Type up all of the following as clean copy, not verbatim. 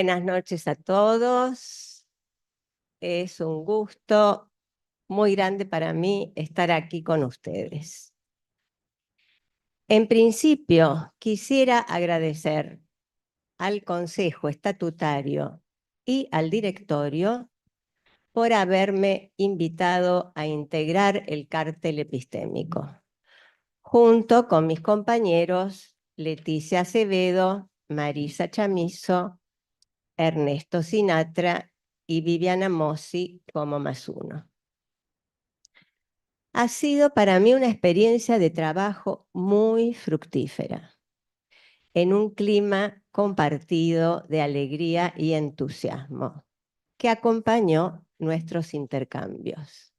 Buenas noches a todos. Es un gusto muy grande para mí estar aquí con ustedes. En principio, quisiera agradecer al Consejo Estatutario y al Directorio por haberme invitado a integrar el cartel epistémico, junto con mis compañeros Leticia Acevedo, Marisa Chamizo, Ernesto Sinatra y Viviana Mossi como más uno. Ha sido para mí una experiencia de trabajo muy fructífera, en un clima compartido de alegría y entusiasmo, que acompañó nuestros intercambios.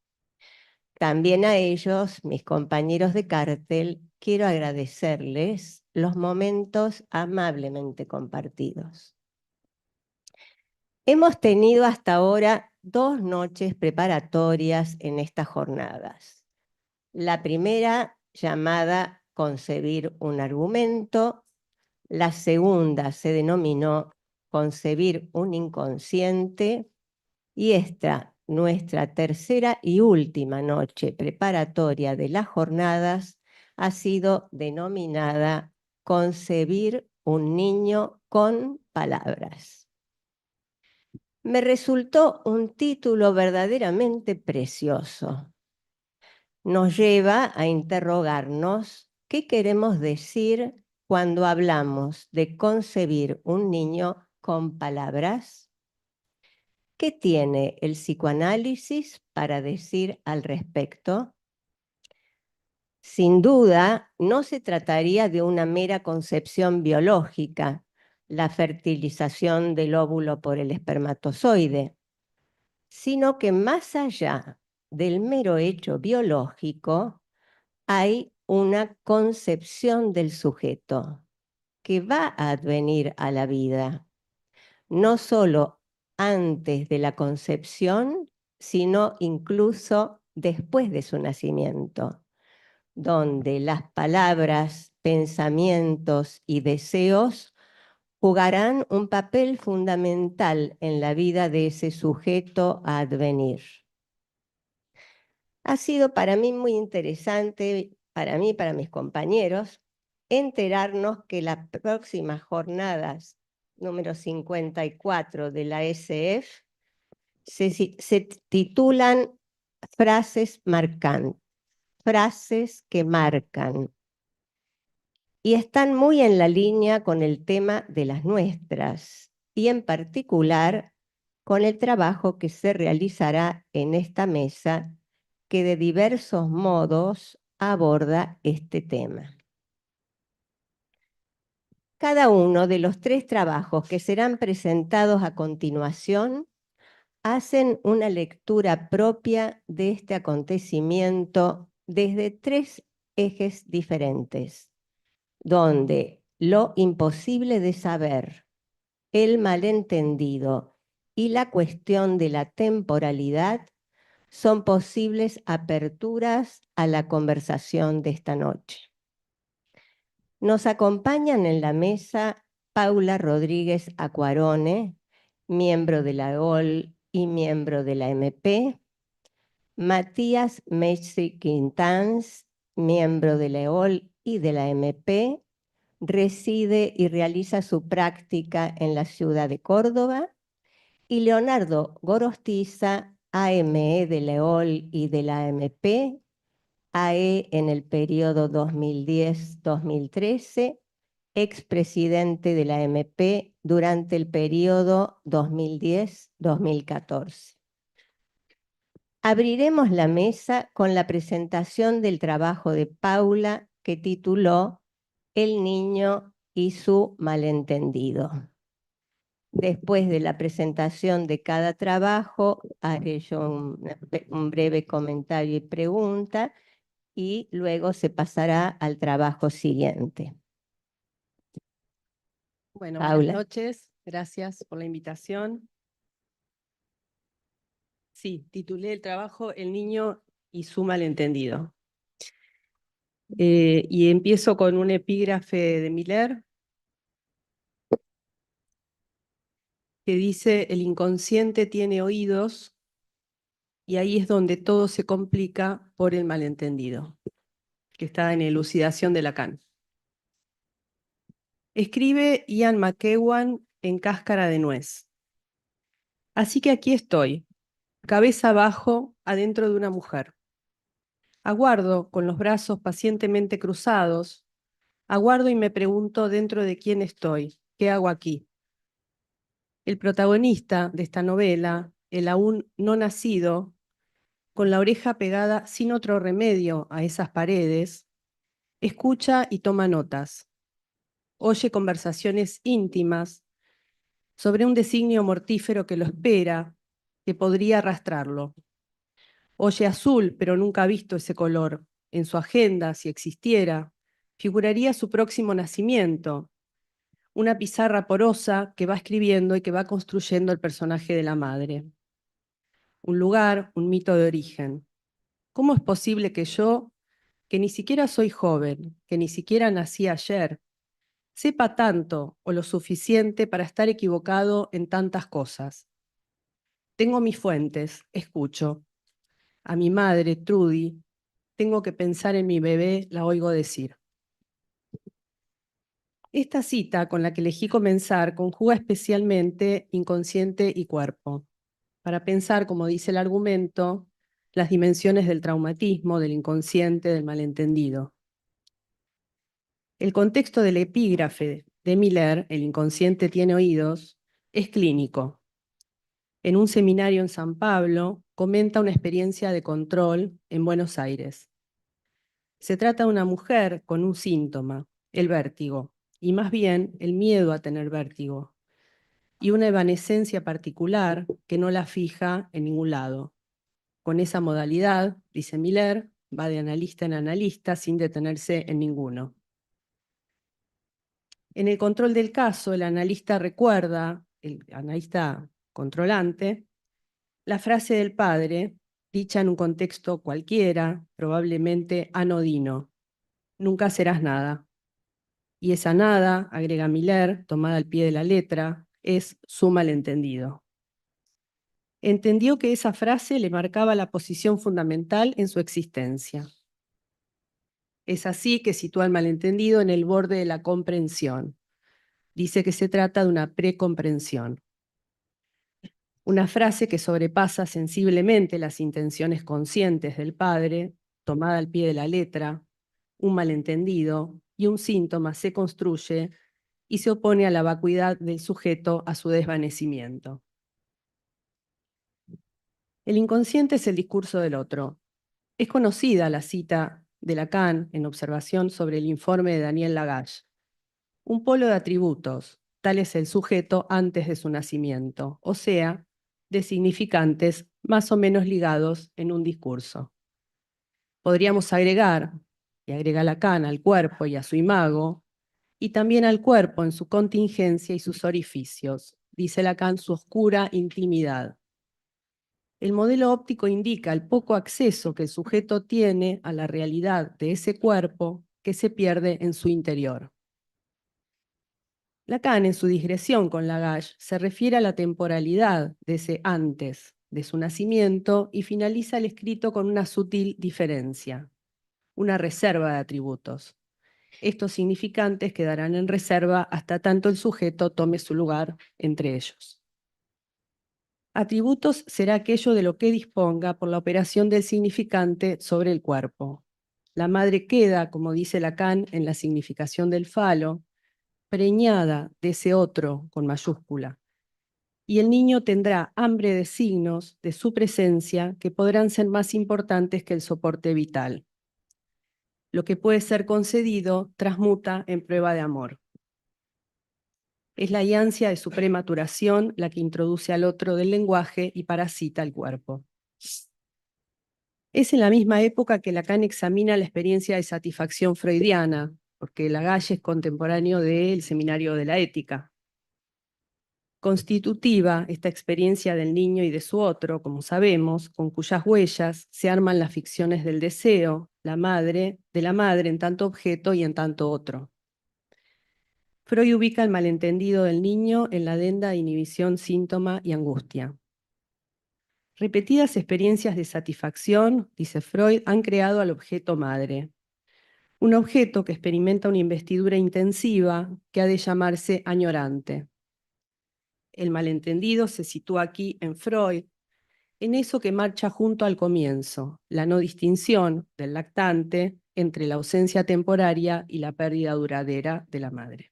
También a ellos, mis compañeros de cartel, quiero agradecerles los momentos amablemente compartidos. Hemos tenido hasta ahora 2 noches preparatorias en estas jornadas. La primera, llamada Concebir un argumento. La segunda se denominó Concebir un inconsciente. Y esta, nuestra tercera y última noche preparatoria de las jornadas, ha sido denominada Concebir un niño con palabras. Me resultó un título verdaderamente precioso. Nos lleva a interrogarnos qué queremos decir cuando hablamos de concebir un niño con palabras. ¿Qué tiene el psicoanálisis para decir al respecto? Sin duda, no se trataría de una mera concepción biológica, la fertilización del óvulo por el espermatozoide, sino que más allá del mero hecho biológico, hay una concepción del sujeto que va a advenir a la vida, no solo antes de la concepción, sino incluso después de su nacimiento, donde las palabras, pensamientos y deseos jugarán un papel fundamental en la vida de ese sujeto a advenir. Ha sido para mí muy interesante, para mí y para mis compañeros, enterarnos que las próximas jornadas número 54 de la SF se titulan Frases marcantes, frases que marcan, y están muy en la línea con el tema de las nuestras, y en particular con el trabajo que se realizará en esta mesa, que de diversos modos aborda este tema. Cada uno de los 3 trabajos que serán presentados a continuación hacen una lectura propia de este acontecimiento desde 3 ejes diferentes, donde lo imposible de saber, el malentendido y la cuestión de la temporalidad son posibles aperturas a la conversación de esta noche. Nos acompañan en la mesa Paula Rodríguez Acuarone, miembro de la EOL y miembro de la MP, Matías Messi Quintans, miembro de la EOL y de la MP, reside y realiza su práctica en la ciudad de Córdoba, y Leonardo Gorostiza, AME de la EOL y de la MP, AE en el periodo 2010-2013, expresidente de la MP durante el periodo 2010-2014. Abriremos la mesa con la presentación del trabajo de Paula, que tituló El niño y su malentendido. Después de la presentación de cada trabajo, haré yo un breve comentario y pregunta, y luego se pasará al trabajo siguiente. Bueno, Paula. buenas noches, gracias por la invitación. Sí, titulé el trabajo El niño y su malentendido. Y empiezo con un epígrafe de Miller. que dice: el inconsciente tiene oídos, y ahí es donde todo se complica por el malentendido, que está en Elucidación de Lacan. Escribe Ian McEwan en Cáscara de Nuez. Así que aquí estoy, cabeza abajo, adentro de una mujer. Aguardo con los brazos pacientemente cruzados, aguardo y me pregunto dentro de quién estoy, qué hago aquí. El protagonista de esta novela, el aún no nacido, con la oreja pegada sin otro remedio a esas paredes, escucha y toma notas. Oye conversaciones íntimas sobre un designio mortífero que lo espera, que podría arrastrarlo. Oye azul, pero nunca ha visto ese color. En su agenda, si existiera, figuraría su próximo nacimiento, una pizarra porosa que va escribiendo y que va construyendo el personaje de la madre. Un lugar, un mito de origen. ¿Cómo es posible que yo, que ni siquiera soy joven, que ni siquiera nací ayer, sepa tanto o lo suficiente para estar equivocado en tantas cosas? Tengo mis fuentes, escucho. A mi madre, Trudy, tengo que pensar en mi bebé, la oigo decir. Esta cita con la que elegí comenzar conjuga especialmente inconsciente y cuerpo, para pensar, como dice el argumento, las dimensiones del traumatismo, del inconsciente, del malentendido. El contexto del epígrafe de Miller, El inconsciente tiene oídos, es clínico. En un seminario en San Pablo, comenta una experiencia de control en Buenos Aires. Se trata de una mujer con un síntoma, el vértigo, y más bien el miedo a tener vértigo, y una evanescencia particular que no la fija en ningún lado. Con esa modalidad, dice Miller, va de analista en analista sin detenerse en ninguno. En el control del caso, el analista recuerda, el analista controlante, la frase del padre, dicha en un contexto cualquiera, probablemente anodino: nunca serás nada. Y esa nada, agrega Miller, tomada al pie de la letra, es su malentendido. Entendió que esa frase le marcaba la posición fundamental en su existencia. Es así que sitúa al malentendido en el borde de la comprensión. Dice que se trata de una precomprensión. Una frase que sobrepasa sensiblemente las intenciones conscientes del padre, tomada al pie de la letra, un malentendido y un síntoma se construye y se opone a la vacuidad del sujeto a su desvanecimiento. El inconsciente es el discurso del otro. Es conocida la cita de Lacan en Observación sobre el informe de Daniel Lagache. Un polo de atributos, tal es el sujeto antes de su nacimiento, o sea, de significantes más o menos ligados en un discurso. Podríamos agregar, y agrega Lacan, al cuerpo y a su imago, y también al cuerpo en su contingencia y sus orificios, dice Lacan, su oscura intimidad. El modelo óptico indica el poco acceso que el sujeto tiene a la realidad de ese cuerpo que se pierde en su interior. Lacan, en su digresión con Lagache, se refiere a la temporalidad de ese antes de su nacimiento y finaliza el escrito con una sutil diferencia, una reserva de atributos. Estos significantes quedarán en reserva hasta tanto el sujeto tome su lugar entre ellos. Atributos será aquello de lo que disponga por la operación del significante sobre el cuerpo. La madre queda, como dice Lacan en la significación del falo, preñada de ese otro con mayúscula. Y el niño tendrá hambre de signos de su presencia que podrán ser más importantes que el soporte vital. Lo que puede ser concedido transmuta en prueba de amor. Es la ansia de su prematuración la que introduce al otro del lenguaje y parasita el cuerpo. Es en la misma época que Lacan examina la experiencia de satisfacción freudiana, porque Lagache es contemporáneo del Seminario de la Ética. Constitutiva esta experiencia del niño y de su otro, como sabemos, con cuyas huellas se arman las ficciones del deseo, de la madre en tanto objeto y en tanto otro. Freud ubica el malentendido del niño en la adenda de inhibición, síntoma y angustia. Repetidas experiencias de satisfacción, dice Freud, han creado al objeto madre. Un objeto que experimenta una investidura intensiva que ha de llamarse añorante. El malentendido se sitúa aquí en Freud, en eso que marcha junto al comienzo, la no distinción del lactante entre la ausencia temporaria y la pérdida duradera de la madre.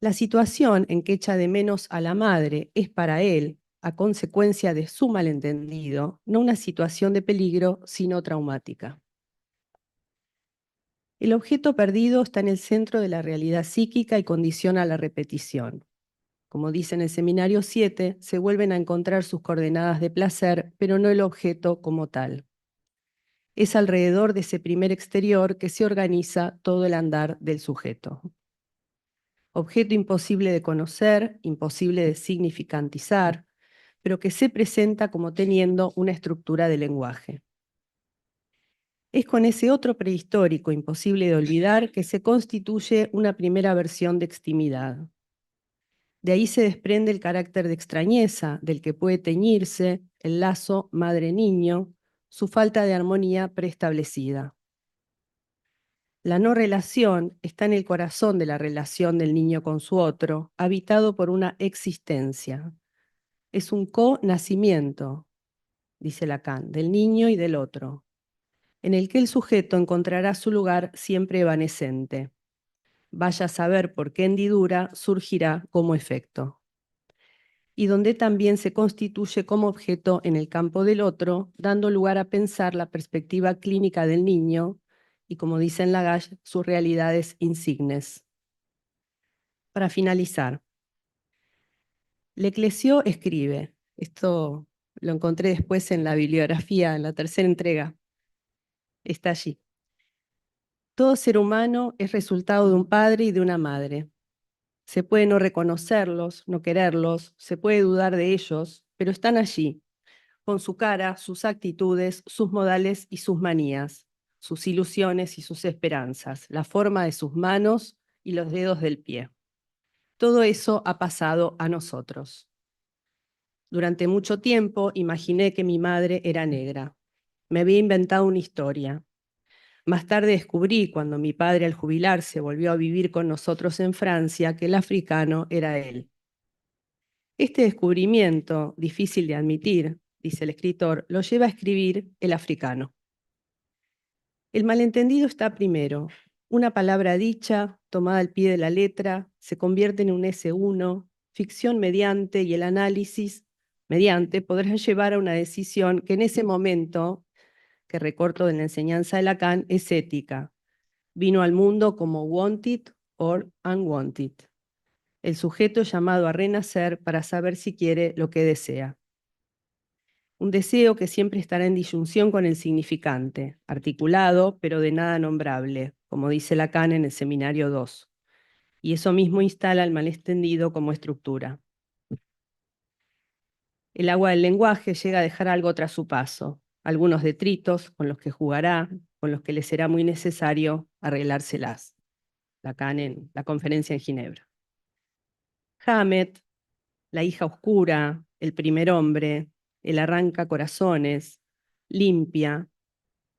La situación en que echa de menos a la madre es para él, a consecuencia de su malentendido, no una situación de peligro, sino traumática. El objeto perdido está en el centro de la realidad psíquica y condiciona la repetición. Como dice en el seminario 7, se vuelven a encontrar sus coordenadas de placer, pero no el objeto como tal. Es alrededor de ese primer exterior que se organiza todo el andar del sujeto. Objeto imposible de conocer, imposible de significantizar, pero que se presenta como teniendo una estructura de lenguaje. Es con ese otro prehistórico imposible de olvidar que se constituye una primera versión de extimidad. De ahí se desprende el carácter de extrañeza del que puede teñirse el lazo madre-niño, su falta de armonía preestablecida. La no relación está en el corazón de la relación del niño con su otro, habitado por una existencia. Es un co-nacimiento, dice Lacan, del niño y del otro, en el que el sujeto encontrará su lugar siempre evanescente. Vaya a saber por qué hendidura surgirá como efecto. Y donde también se constituye como objeto en el campo del otro, dando lugar a pensar la perspectiva clínica del niño y, como dice en Lagache, sus realidades insignes. Para finalizar, Leclésio escribe, esto lo encontré después en la bibliografía, en la tercera entrega, está allí. Todo ser humano es resultado de un padre y de una madre. Se puede no reconocerlos, no quererlos, se puede dudar de ellos, pero están allí, con su cara, sus actitudes, sus modales y sus manías, sus ilusiones y sus esperanzas, la forma de sus manos y los dedos del pie. Todo eso ha pasado a nosotros. Durante mucho tiempo imaginé que mi madre era negra. Me había inventado una historia. Más tarde descubrí, cuando mi padre al jubilarse volvió a vivir con nosotros en Francia, que el africano era él. Este descubrimiento, difícil de admitir, dice el escritor, lo lleva a escribir El africano. El malentendido está primero. Una palabra dicha, tomada al pie de la letra, se convierte en un S1, ficción mediante, y el análisis mediante podrá llevar a una decisión que en ese momento, que recorto de la enseñanza de Lacan, es ética. Vino al mundo como wanted or unwanted. El sujeto llamado a renacer para saber si quiere lo que desea. Un deseo que siempre estará en disyunción con el significante, articulado, pero de nada nombrable, como dice Lacan en el Seminario 2. Y eso mismo instala el malentendido como estructura. El agua del lenguaje llega a dejar algo tras su paso, algunos detritos con los que jugará, con los que le será muy necesario arreglárselas. Lacan en la conferencia en Ginebra. Hammett, La hija oscura, El primer hombre, El arranca corazones, Limpia,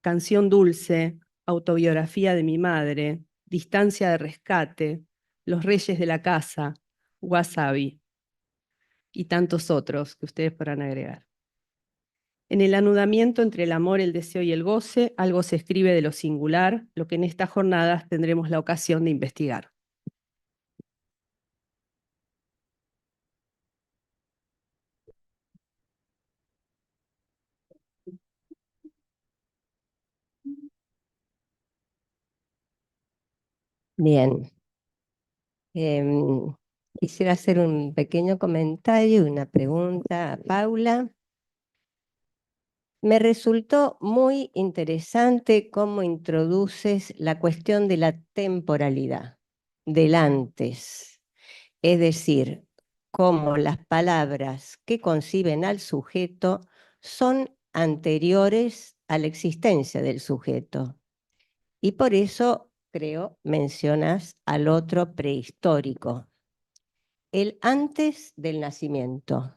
Canción dulce, Autobiografía de mi madre, Distancia de rescate, Los reyes de la casa, Wasabi y tantos otros que ustedes podrán agregar. En el anudamiento entre el amor, el deseo y el goce, algo se escribe de lo singular, lo que en estas jornadas tendremos la ocasión de investigar. Bien. Quisiera hacer un pequeño comentario y una pregunta a Paula. Me resultó muy interesante cómo introduces la cuestión de la temporalidad, del antes, es decir, cómo las palabras que conciben al sujeto son anteriores a la existencia del sujeto y por eso creo, mencionas al otro prehistórico, el antes del nacimiento.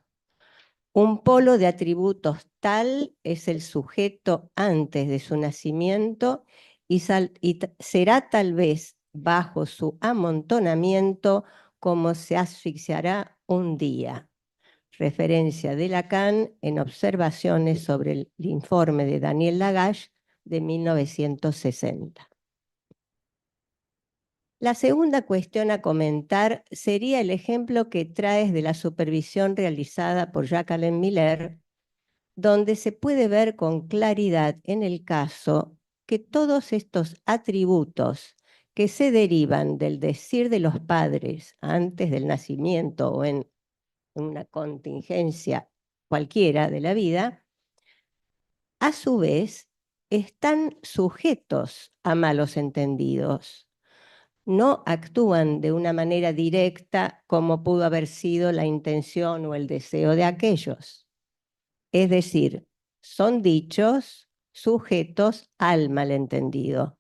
Un polo de atributos tal es el sujeto antes de su nacimiento y será tal vez bajo su amontonamiento como se asfixiará un día. Referencia de Lacan en Observaciones sobre el informe de Daniel Lagache de 1960. La segunda cuestión a comentar sería el ejemplo que traes de la supervisión realizada por Jacqueline Miller, donde se puede ver con claridad en el caso que todos estos atributos que se derivan del decir de los padres antes del nacimiento o en una contingencia cualquiera de la vida, a su vez están sujetos a malos entendidos. No actúan de una manera directa como pudo haber sido la intención o el deseo de aquellos. Es decir, son dichos sujetos al malentendido.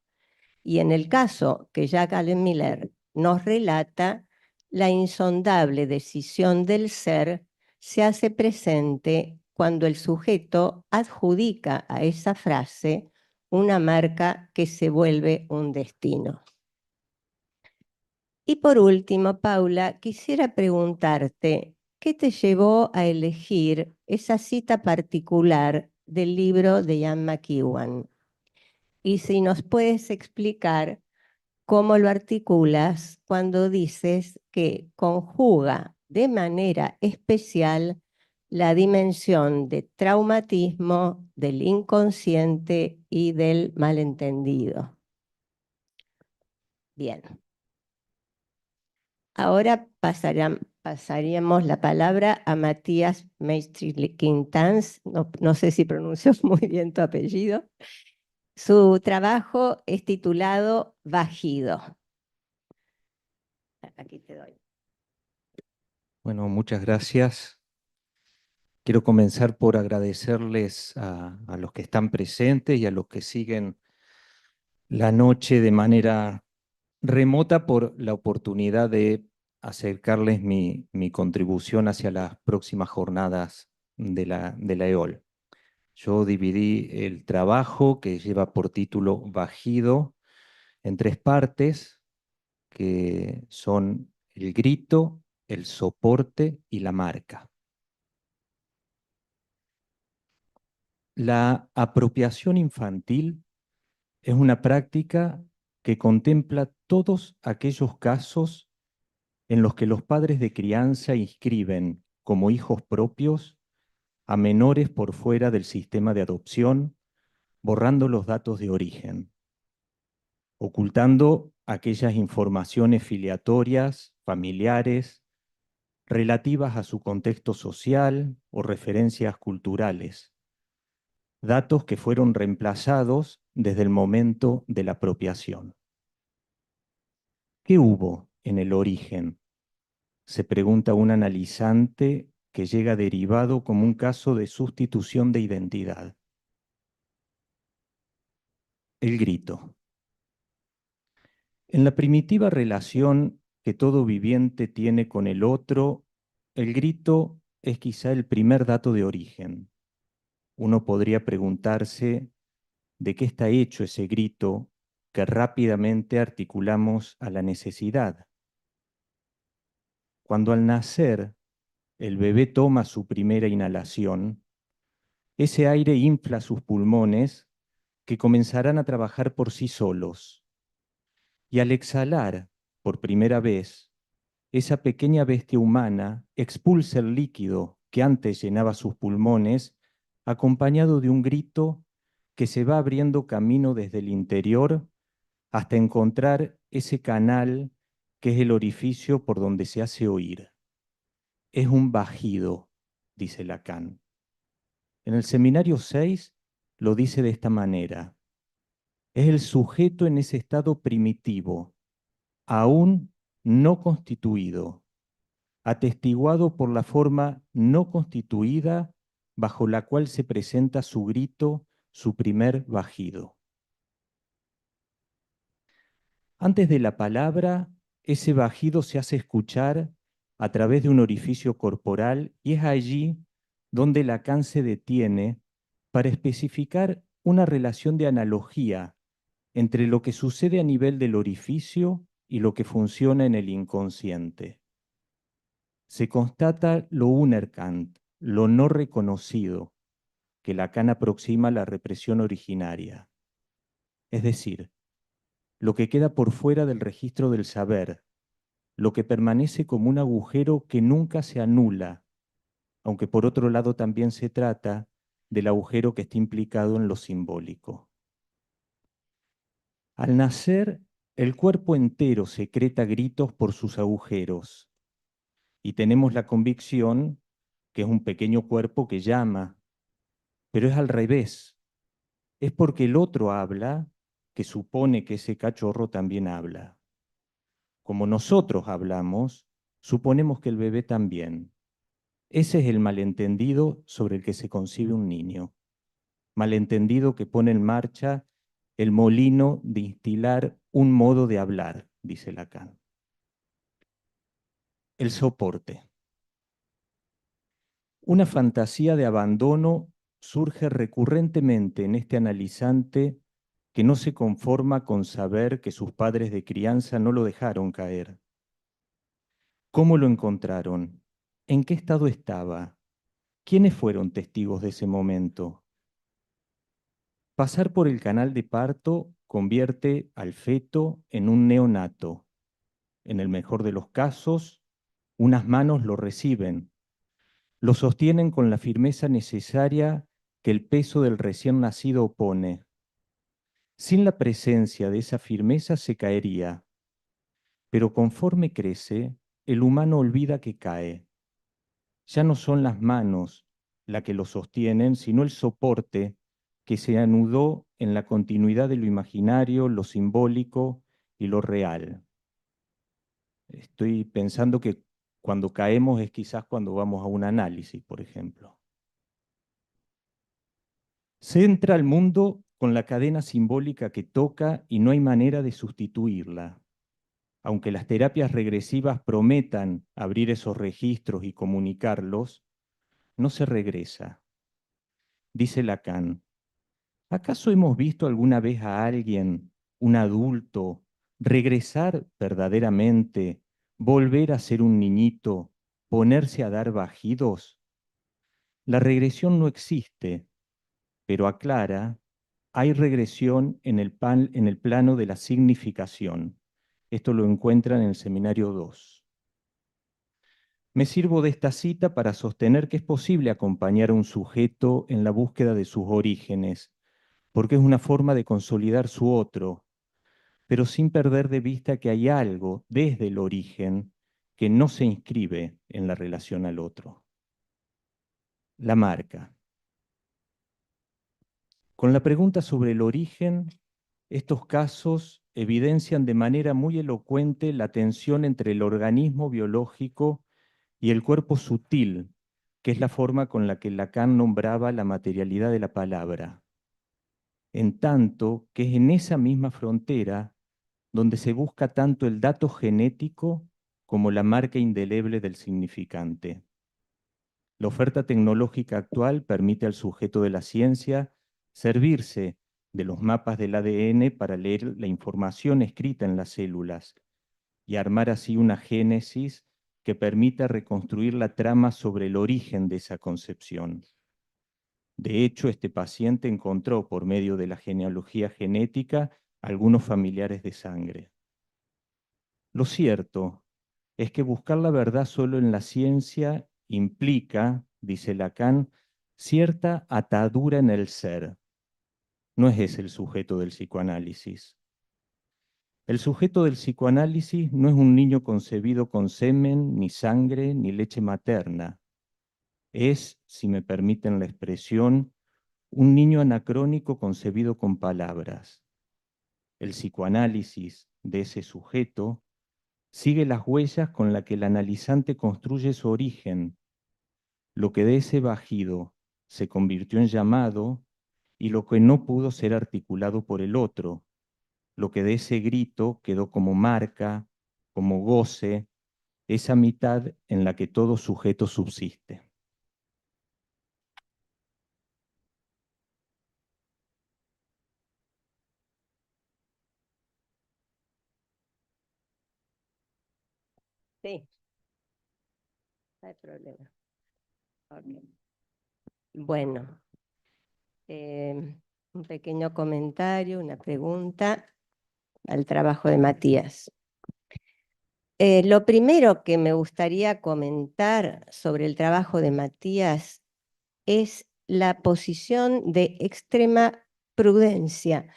Y en el caso que Jack Allen Miller nos relata, la insondable decisión del ser se hace presente cuando el sujeto adjudica a esa frase una marca que se vuelve un destino. Y por último, Paula, quisiera preguntarte, ¿qué te llevó a elegir esa cita particular del libro de Ian McEwan? Y si nos puedes explicar cómo lo articulas cuando dices que conjuga de manera especial la dimensión de traumatismo, del inconsciente y del malentendido. Bien. Ahora pasaríamos la palabra a Matías Meistri-Quintans, no sé si pronuncio muy bien tu apellido. Su trabajo es titulado Bajido. Aquí te doy. Bueno, muchas gracias. Quiero comenzar por agradecerles a los que están presentes y a los que siguen la noche de manera remota por la oportunidad de acercarles mi contribución hacia las próximas jornadas de la EOL. Yo dividí el trabajo, que lleva por título Bajido, en tres partes, que son el grito, el soporte y la marca. La apropiación infantil es una práctica que contempla todos aquellos casos en los que los padres de crianza inscriben como hijos propios a menores por fuera del sistema de adopción, borrando los datos de origen, ocultando aquellas informaciones filiatorias, familiares, relativas a su contexto social o referencias culturales, datos que fueron reemplazados desde el momento de la apropiación. ¿Qué hubo en el origen? Se pregunta un analizante que llega derivado como un caso de sustitución de identidad. El grito. En la primitiva relación que todo viviente tiene con el otro, el grito es quizá el primer dato de origen. Uno podría preguntarse de qué está hecho ese grito que rápidamente articulamos a la necesidad. Cuando al nacer el bebé toma su primera inhalación, ese aire infla sus pulmones que comenzarán a trabajar por sí solos. Y al exhalar por primera vez, esa pequeña bestia humana expulsa el líquido que antes llenaba sus pulmones, acompañado de un grito que se va abriendo camino desde el interior hasta encontrar ese canal que es el orificio por donde se hace oír. Es un bajido, dice Lacan. En el seminario 6 lo dice de esta manera: es el sujeto en ese estado primitivo, aún no constituido, atestiguado por la forma no constituida bajo la cual se presenta su grito, su primer bajido. Antes de la palabra, ese bajido se hace escuchar a través de un orificio corporal y es allí donde Lacan se detiene para especificar una relación de analogía entre lo que sucede a nivel del orificio y lo que funciona en el inconsciente. Se constata lo unerkannt, lo no reconocido, que Lacan aproxima a la represión originaria. Es decir, lo que queda por fuera del registro del saber, lo que permanece como un agujero que nunca se anula, aunque por otro lado también se trata del agujero que está implicado en lo simbólico. Al nacer, el cuerpo entero secreta gritos por sus agujeros y tenemos la convicción que es un pequeño cuerpo que llama, pero es al revés. Es porque el otro habla que supone que ese cachorro también habla. Como nosotros hablamos, suponemos que el bebé también. Ese es el malentendido sobre el que se concibe un niño. Malentendido que pone en marcha el molino de instilar un modo de hablar, dice Lacan. El soporte. Una fantasía de abandono surge recurrentemente en este analizante que no se conforma con saber que sus padres de crianza no lo dejaron caer. ¿Cómo lo encontraron? ¿En qué estado estaba? ¿Quiénes fueron testigos de ese momento? Pasar por el canal de parto convierte al feto en un neonato. En el mejor de los casos, unas manos lo reciben, lo sostienen con la firmeza necesaria que el peso del recién nacido opone. Sin la presencia de esa firmeza se caería, pero conforme crece, el humano olvida que cae. Ya no son las manos las que lo sostienen, sino el soporte que se anudó en la continuidad de lo imaginario, lo simbólico y lo real. Estoy pensando que cuando caemos es quizás cuando vamos a un análisis, por ejemplo. Se entra al mundo con la cadena simbólica que toca y no hay manera de sustituirla. Aunque las terapias regresivas prometan abrir esos registros y comunicarlos, no se regresa. Dice Lacan, ¿acaso hemos visto alguna vez a alguien, un adulto, regresar verdaderamente, volver a ser un niñito, ponerse a dar bajidos? La regresión no existe, pero aclara, hay regresión en el plano de la significación. Esto lo encuentran en el seminario 2. Me sirvo de esta cita para sostener que es posible acompañar a un sujeto en la búsqueda de sus orígenes, porque es una forma de consolidar su otro, pero sin perder de vista que hay algo desde el origen que no se inscribe en la relación al otro. La marca. Con la pregunta sobre el origen, estos casos evidencian de manera muy elocuente la tensión entre el organismo biológico y el cuerpo sutil, que es la forma con la que Lacan nombraba la materialidad de la palabra, en tanto que es en esa misma frontera donde se busca tanto el dato genético como la marca indeleble del significante. La oferta tecnológica actual permite al sujeto de la ciencia servirse de los mapas del ADN para leer la información escrita en las células y armar así una génesis que permita reconstruir la trama sobre el origen de esa concepción. De hecho, este paciente encontró por medio de la genealogía genética algunos familiares de sangre. Lo cierto es que buscar la verdad solo en la ciencia implica, dice Lacan, cierta atadura en el ser. No es ese el sujeto del psicoanálisis. El sujeto del psicoanálisis no es un niño concebido con semen, ni sangre, ni leche materna. Es, si me permiten la expresión, un niño anacrónico concebido con palabras. El psicoanálisis de ese sujeto sigue las huellas con las que el analizante construye su origen, lo que de ese bajido se convirtió en llamado y lo que no pudo ser articulado por el otro, lo que de ese grito quedó como marca, como goce, esa mitad en la que todo sujeto subsiste. Sí, no hay problema. Ok. Bueno, un pequeño comentario, una pregunta al trabajo de Matías. Lo primero que me gustaría comentar sobre el trabajo de Matías es la posición de extrema prudencia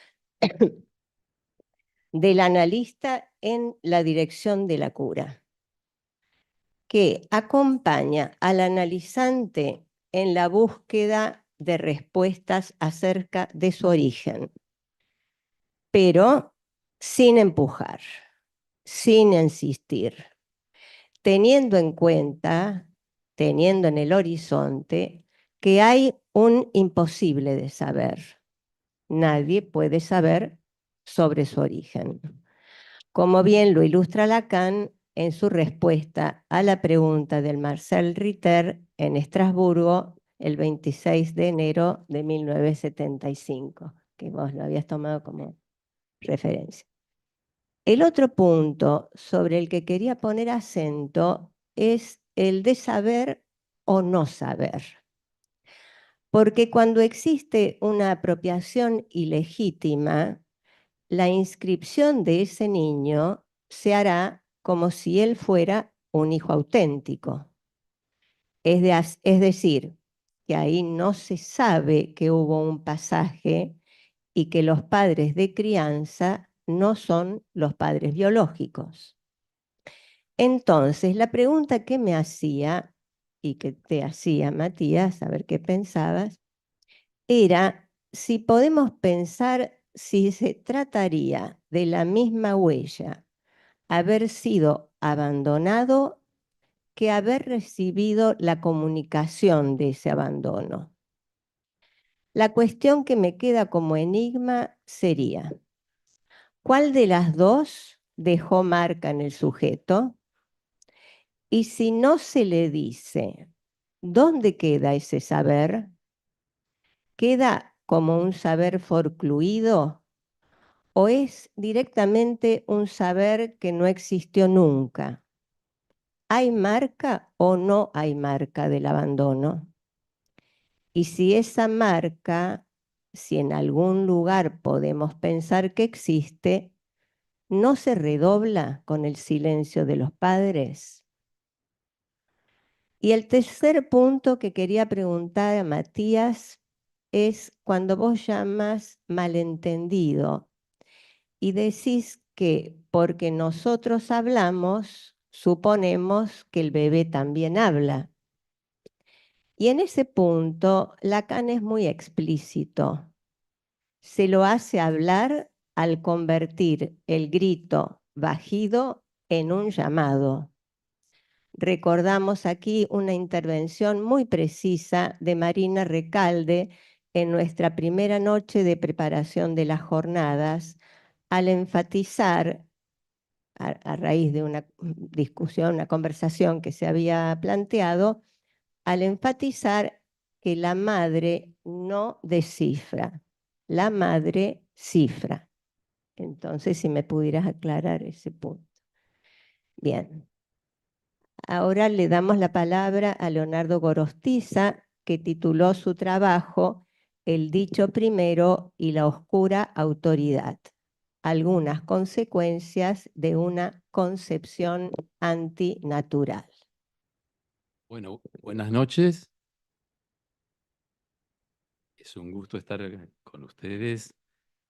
del analista en la dirección de la cura, que acompaña al analizante en la búsqueda de respuestas acerca de su origen, pero sin empujar, sin insistir, teniendo en cuenta, teniendo en el horizonte, que hay un imposible de saber. Nadie puede saber sobre su origen, como bien lo ilustra Lacan en su respuesta a la pregunta del Marcel Ritter en Estrasburgo el 26 de enero de 1975, que vos lo habías tomado como referencia. El otro punto sobre el que quería poner acento es el de saber o no saber. Porque cuando existe una apropiación ilegítima, la inscripción de ese niño se hará como si él fuera un hijo auténtico. Es decir, que ahí no se sabe que hubo un pasaje y que los padres de crianza no son los padres biológicos. Entonces, la pregunta que me hacía y que te hacía, Matías, a ver qué pensabas, era si podemos pensar si se trataría de la misma huella haber sido abandonado que haber recibido la comunicación de ese abandono. La cuestión que me queda como enigma sería, ¿cuál de las dos dejó marca en el sujeto? Y si no se le dice, ¿dónde queda ese saber? ¿Queda como un saber forcluido o es directamente un saber que no existió nunca? ¿Hay marca o no hay marca del abandono? Y si esa marca, si en algún lugar podemos pensar que existe, ¿no se redobla con el silencio de los padres? Y el tercer punto que quería preguntar a Matías es cuando vos llamas malentendido y decís que porque nosotros hablamos, suponemos que el bebé también habla. Y en ese punto, Lacan es muy explícito. Se lo hace hablar al convertir el grito bajido en un llamado. Recordamos aquí una intervención muy precisa de Marina Recalde en nuestra primera noche de preparación de las jornadas, al enfatizar, a raíz de una discusión, una conversación que se había planteado, al enfatizar que la madre no descifra, la madre cifra. Entonces, si me pudieras aclarar ese punto. Bien. Ahora le damos la palabra a Leonardo Gorostiza, que tituló su trabajo El dicho primero y la oscura autoridad. Algunas consecuencias de una concepción antinatural. Bueno, buenas noches. Es un gusto estar con ustedes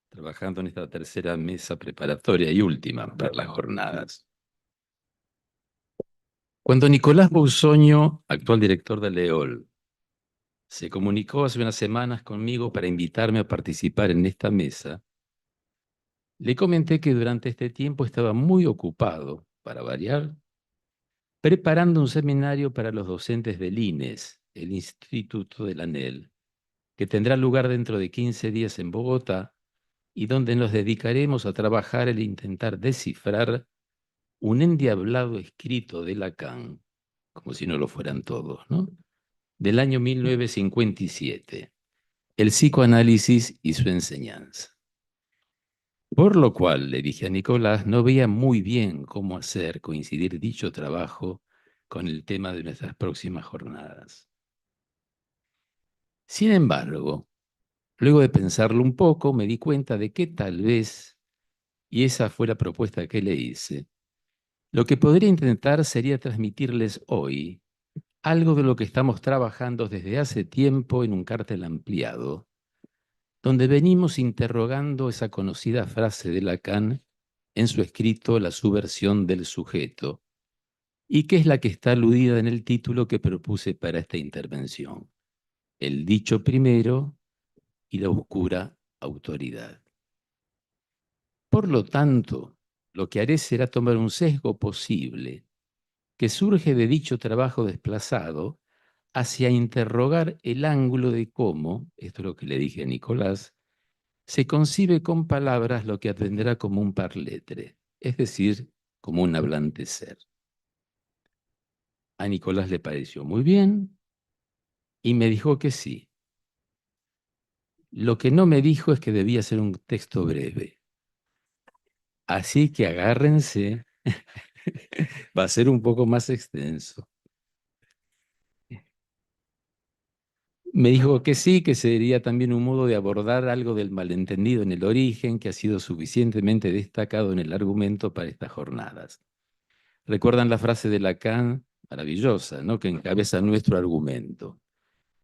trabajando en esta tercera mesa preparatoria y última para las jornadas. Cuando Nicolás Bausoño, actual director de LEOL, se comunicó hace unas semanas conmigo para invitarme a participar en esta mesa, le comenté que durante este tiempo estaba muy ocupado, para variar, preparando un seminario para los docentes del INES, el Instituto del ANEL, que tendrá lugar dentro de 15 días en Bogotá, y donde nos dedicaremos a trabajar el intentar descifrar un endiablado escrito de Lacan, como si no lo fueran todos, ¿no? Del año 1957, el psicoanálisis y su enseñanza. Por lo cual, le dije a Nicolás, no veía muy bien cómo hacer coincidir dicho trabajo con el tema de nuestras próximas jornadas. Sin embargo, luego de pensarlo un poco, me di cuenta de que tal vez, y esa fue la propuesta que le hice, lo que podría intentar sería transmitirles hoy algo de lo que estamos trabajando desde hace tiempo en un cartel ampliado, donde venimos interrogando esa conocida frase de Lacan en su escrito La subversión del sujeto, y que es la que está aludida en el título que propuse para esta intervención: el dicho primero y la oscura autoridad. Por lo tanto, lo que haré será tomar un sesgo posible que surge de dicho trabajo desplazado hacia interrogar el ángulo de cómo, esto es lo que le dije a Nicolás, se concibe con palabras lo que atenderá como un parletre, es decir, como un hablante ser. A Nicolás le pareció muy bien y me dijo que sí. Lo que no me dijo es que debía ser un texto breve. Así que agárrense, va a ser un poco más extenso. Me dijo que sí, que sería también un modo de abordar algo del malentendido en el origen que ha sido suficientemente destacado en el argumento para estas jornadas. ¿Recuerdan la frase de Lacan, maravillosa, ¿no?, que encabeza nuestro argumento?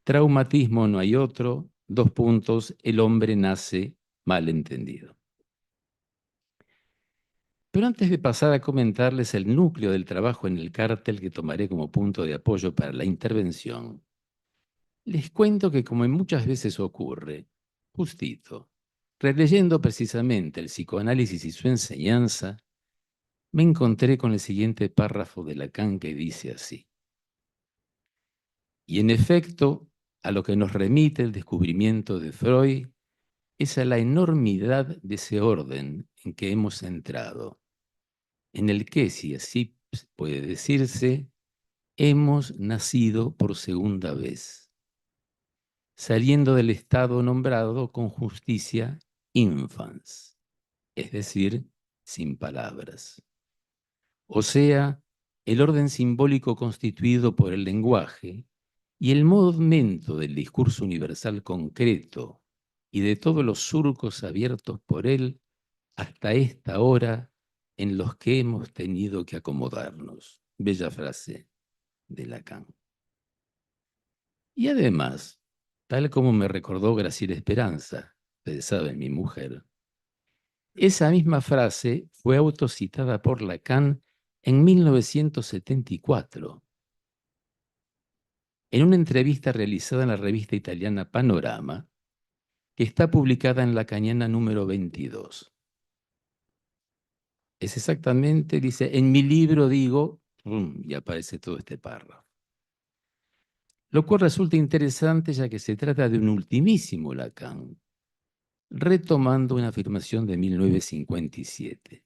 Traumatismo no hay otro, : el hombre nace malentendido. Pero antes de pasar a comentarles el núcleo del trabajo en el cártel que tomaré como punto de apoyo para la intervención, les cuento que, como muchas veces ocurre, justito, releyendo precisamente el psicoanálisis y su enseñanza, me encontré con el siguiente párrafo de Lacan que dice así: y en efecto, a lo que nos remite el descubrimiento de Freud es a la enormidad de ese orden en que hemos entrado, en el que, si así puede decirse, hemos nacido por segunda vez, saliendo del estado nombrado con justicia infans, es decir, sin palabras. O sea, el orden simbólico constituido por el lenguaje y el momento del discurso universal concreto y de todos los surcos abiertos por él hasta esta hora en los que hemos tenido que acomodarnos. Bella frase de Lacan. Y además, tal como me recordó Graciela Esperanza, ustedes saben, mi mujer, esa misma frase fue autocitada por Lacan en 1974, en una entrevista realizada en la revista italiana Panorama, que está publicada en Lacaniana número 22. Es exactamente, dice, en mi libro digo, y aparece todo este párrafo. Lo cual resulta interesante ya que se trata de un ultimísimo Lacan, retomando una afirmación de 1957.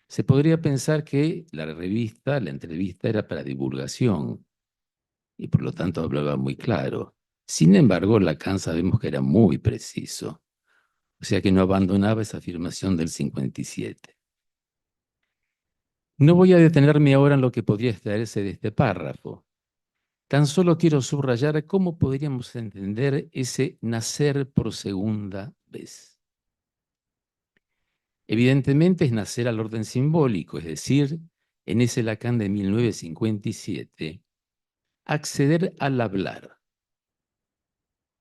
Se podría pensar que la revista, la entrevista era para divulgación y por lo tanto hablaba muy claro. Sin embargo, Lacan sabemos que era muy preciso, o sea que no abandonaba esa afirmación del 57. No voy a detenerme ahora en lo que podría extraerse de este párrafo. Tan solo quiero subrayar cómo podríamos entender ese nacer por segunda vez. Evidentemente es nacer al orden simbólico, es decir, en ese Lacan de 1957, acceder al hablar.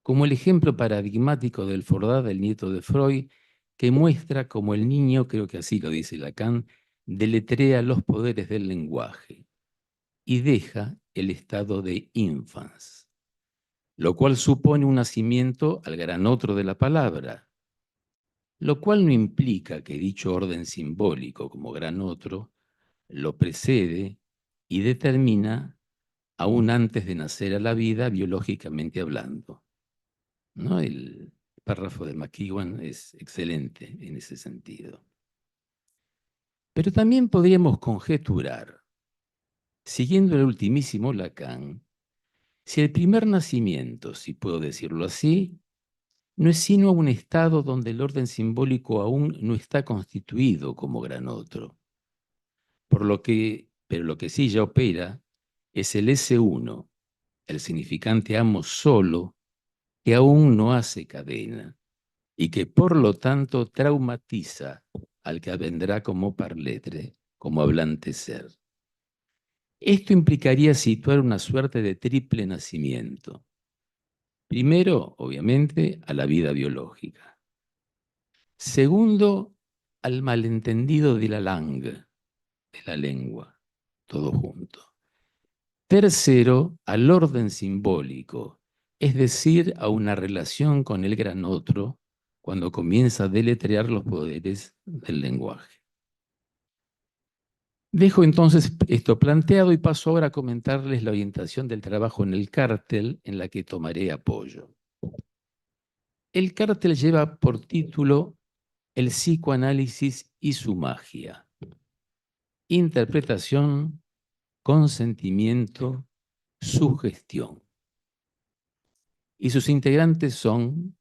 Como el ejemplo paradigmático del Fordad, el nieto de Freud, que muestra cómo el niño, creo que así lo dice Lacan, deletrea los poderes del lenguaje y deja el estado de infans, lo cual supone un nacimiento al gran otro de la palabra, lo cual no implica que dicho orden simbólico como gran otro lo precede y determina aún antes de nacer a la vida biológicamente hablando, ¿no? párrafo de McEwan es excelente en ese sentido. Pero también podríamos conjeturar, siguiendo el ultimísimo Lacan, si el primer nacimiento, si puedo decirlo así, no es sino un estado donde el orden simbólico aún no está constituido como gran otro. Pero lo que sí ya opera es el S1, el significante amo solo, que aún no hace cadena y que por lo tanto traumatiza al que vendrá como parletre, como hablante ser. Esto implicaría situar una suerte de triple nacimiento. Primero, obviamente, a la vida biológica. Segundo, al malentendido de la langue, de la lengua, todo junto. Tercero, al orden simbólico, es decir, a una relación con el gran otro cuando comienza a deletrear los poderes del lenguaje. Dejo entonces esto planteado y paso ahora a comentarles la orientación del trabajo en el cártel en la que tomaré apoyo. El cártel lleva por título El psicoanálisis y su magia. Interpretación, consentimiento, sugestión. Y sus integrantes son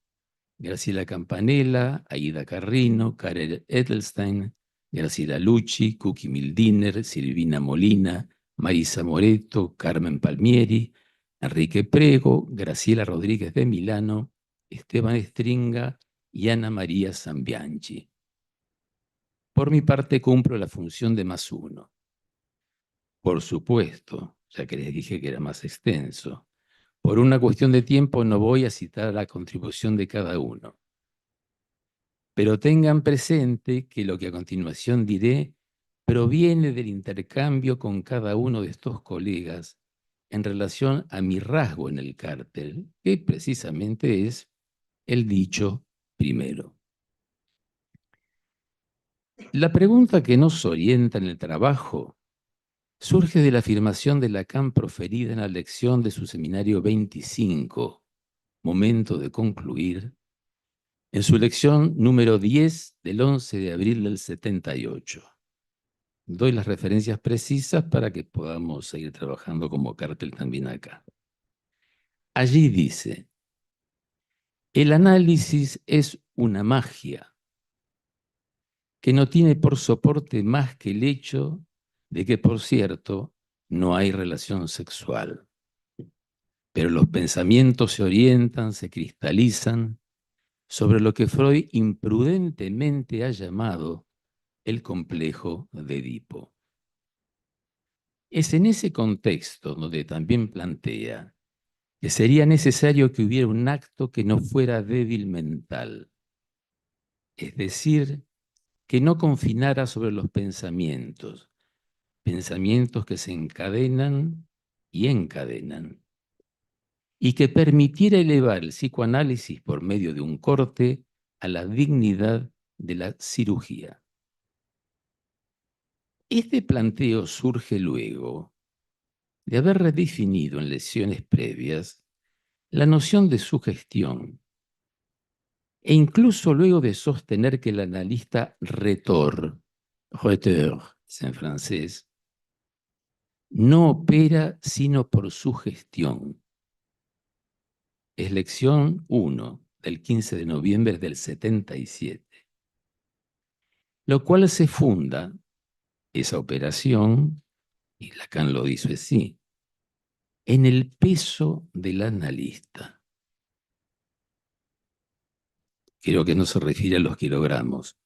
Graciela Campanella, Aida Carrino, Karel Edelstein, Graciela Lucci, Cookie Mildiner, Silvina Molina, Marisa Moreto, Carmen Palmieri, Enrique Prego, Graciela Rodríguez de Milano, Esteban Stringa y Ana María Zambianchi. Por mi parte cumplo la función de +1. Por supuesto, ya que les dije que era más extenso, por una cuestión de tiempo no voy a citar la contribución de cada uno. Pero tengan presente que lo que a continuación diré proviene del intercambio con cada uno de estos colegas en relación a mi rasgo en el cártel, que precisamente es el dicho primero. La pregunta que nos orienta en el trabajo surge de la afirmación de Lacan proferida en la lección de su seminario 25, Momento de concluir, en su lección número 10 del 11 de abril del 78. Doy las referencias precisas para que podamos seguir trabajando como cártel también acá. Allí dice, el análisis es una magia que no tiene por soporte más que el hecho de que, por cierto, no hay relación sexual. Pero los pensamientos se orientan, se cristalizan sobre lo que Freud imprudentemente ha llamado el complejo de Edipo. Es en ese contexto donde también plantea que sería necesario que hubiera un acto que no fuera débil mental, es decir, que no confinara sobre los pensamientos, pensamientos que se encadenan y encadenan, y que permitiera elevar el psicoanálisis por medio de un corte a la dignidad de la cirugía. Este planteo surge luego de haber redefinido en lecciones previas la noción de sugestión, e incluso luego de sostener que el analista rhétor en francés, no opera sino por sugestión. Es lección 1 del 15 de noviembre del 77, lo cual se funda, esa operación, y Lacan lo dice así, en el peso del analista. Creo que no se refiere a los kilogramos.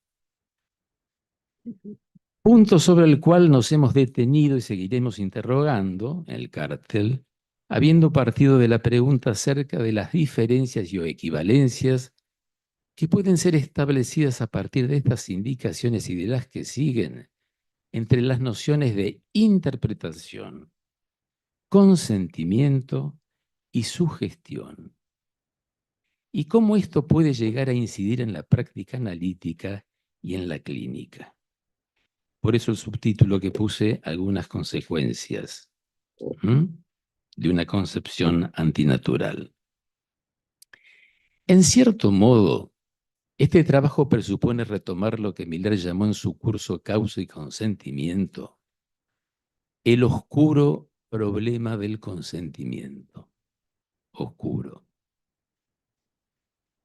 Punto sobre el cual nos hemos detenido y seguiremos interrogando en el cártel, habiendo partido de la pregunta acerca de las diferencias y o equivalencias que pueden ser establecidas a partir de estas indicaciones y de las que siguen entre las nociones de interpretación, consentimiento y sugestión, y cómo esto puede llegar a incidir en la práctica analítica y en la clínica. Por eso el subtítulo que puse, algunas consecuencias de una concepción antinatural. En cierto modo, este trabajo presupone retomar lo que Miller llamó en su curso Causa y Consentimiento, el oscuro problema del consentimiento. Oscuro.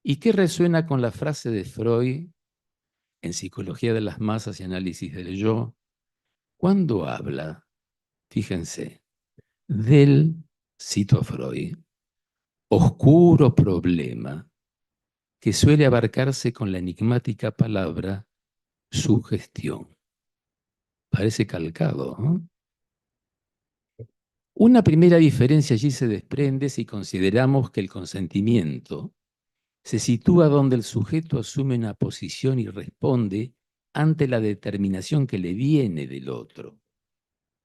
¿Y qué resuena con la frase de Freud en Psicología de las Masas y Análisis del Yo? Cuando habla, fíjense, del, cito a Freud, oscuro problema que suele abarcarse con la enigmática palabra sugestión. Parece calcado, ¿no? Una primera diferencia allí se desprende si consideramos que el consentimiento se sitúa donde el sujeto asume una posición y responde ante la determinación que le viene del otro,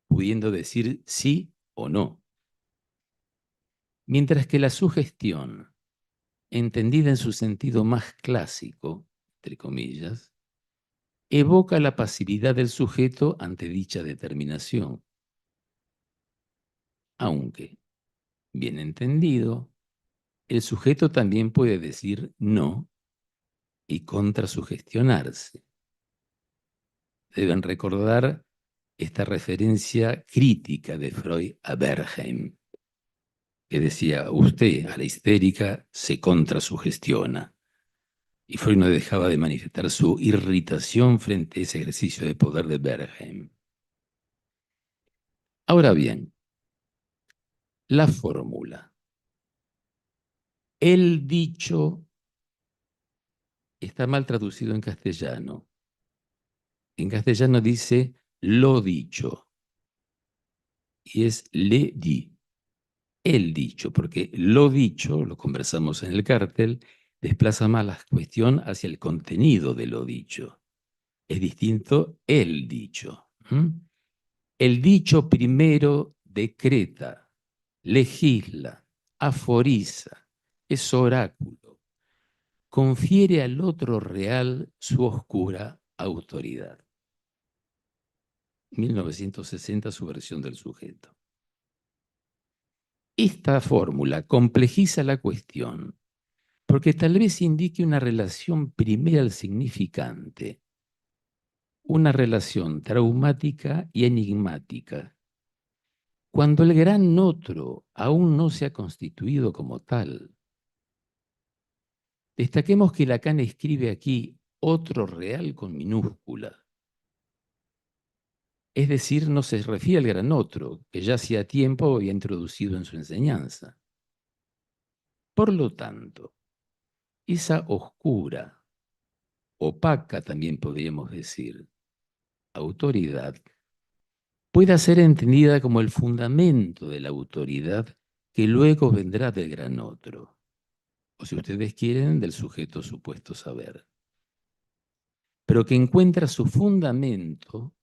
pudiendo decir sí o no. Mientras que la sugestión, entendida en su sentido más clásico, entre comillas, evoca la pasividad del sujeto ante dicha determinación. Aunque, bien entendido, el sujeto también puede decir no y contrasugestionarse. Deben recordar esta referencia crítica de Freud a Bergheim, que decía, usted a la histérica se contrasugestiona. Y Freud no dejaba de manifestar su irritación frente a ese ejercicio de poder de Bergheim. Ahora bien, la fórmula. El dicho está mal traducido en castellano. En castellano dice lo dicho. Y es le dit. El dicho, porque lo dicho, lo conversamos en el cartel, desplaza más la cuestión hacia el contenido de lo dicho. Es distinto el dicho. El dicho primero decreta, legisla, aforiza, es oráculo, confiere al otro real su oscura autoridad. 1960, su versión del sujeto. Esta fórmula complejiza la cuestión porque tal vez indique una relación primera al significante, una relación traumática y enigmática, cuando el gran otro aún no se ha constituido como tal. Destaquemos que Lacan escribe aquí otro real con minúscula. Es decir, no se refiere al gran otro, que ya hacía tiempo había introducido en su enseñanza. Por lo tanto, esa oscura, opaca también podríamos decir, autoridad, pueda ser entendida como el fundamento de la autoridad que luego vendrá del gran otro, o si ustedes quieren, del sujeto supuesto saber, pero que encuentra su fundamento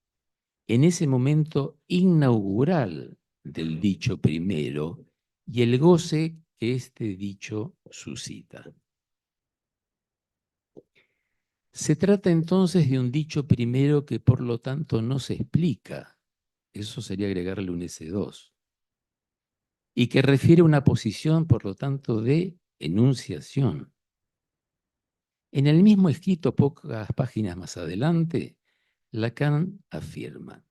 en ese momento inaugural del dicho primero y el goce que este dicho suscita. Se trata entonces de un dicho primero que por lo tanto no se explica, eso sería agregarle un S2, y que refiere a una posición por lo tanto de enunciación. En el mismo escrito, pocas páginas más adelante, Lacan afirma: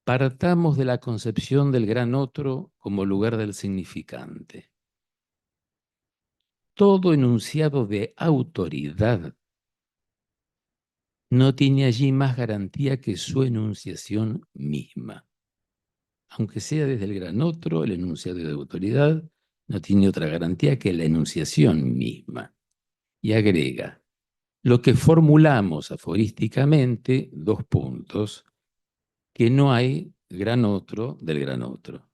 partamos de la concepción del gran otro como lugar del significante. Todo enunciado de autoridad no tiene allí más garantía que su enunciación misma. Aunque sea desde el gran otro, el enunciado de autoridad no tiene otra garantía que la enunciación misma. Y agrega, lo que formulamos aforísticamente, dos puntos, que no hay gran otro del gran otro.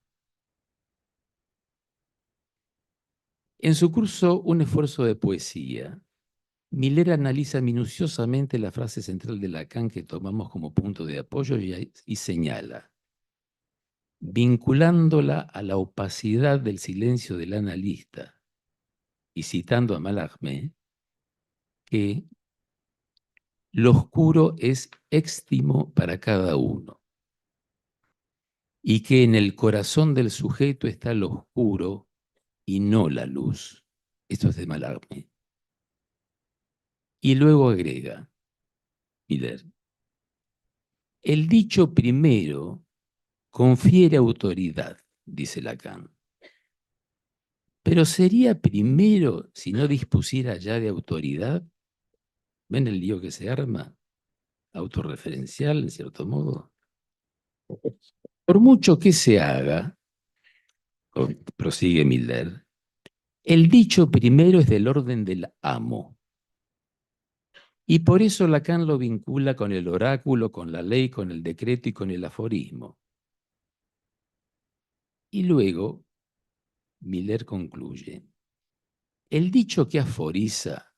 En su curso Un esfuerzo de poesía, Miller analiza minuciosamente la frase central de Lacan que tomamos como punto de apoyo y señala, vinculándola a la opacidad del silencio del analista y citando a Mallarmé, que lo oscuro es éxtimo para cada uno y que en el corazón del sujeto está lo oscuro y no la luz. Esto es de Mallarmé. Y luego agrega Miller: el dicho primero confiere autoridad, dice Lacan. Pero ¿sería primero si no dispusiera ya de autoridad? ¿Ven el lío que se arma? Autorreferencial, en cierto modo. Por mucho que se haga, prosigue Miller, el dicho primero es del orden del amo. Y por eso Lacan lo vincula con el oráculo, con la ley, con el decreto y con el aforismo. Y luego Miller concluye: el dicho que aforiza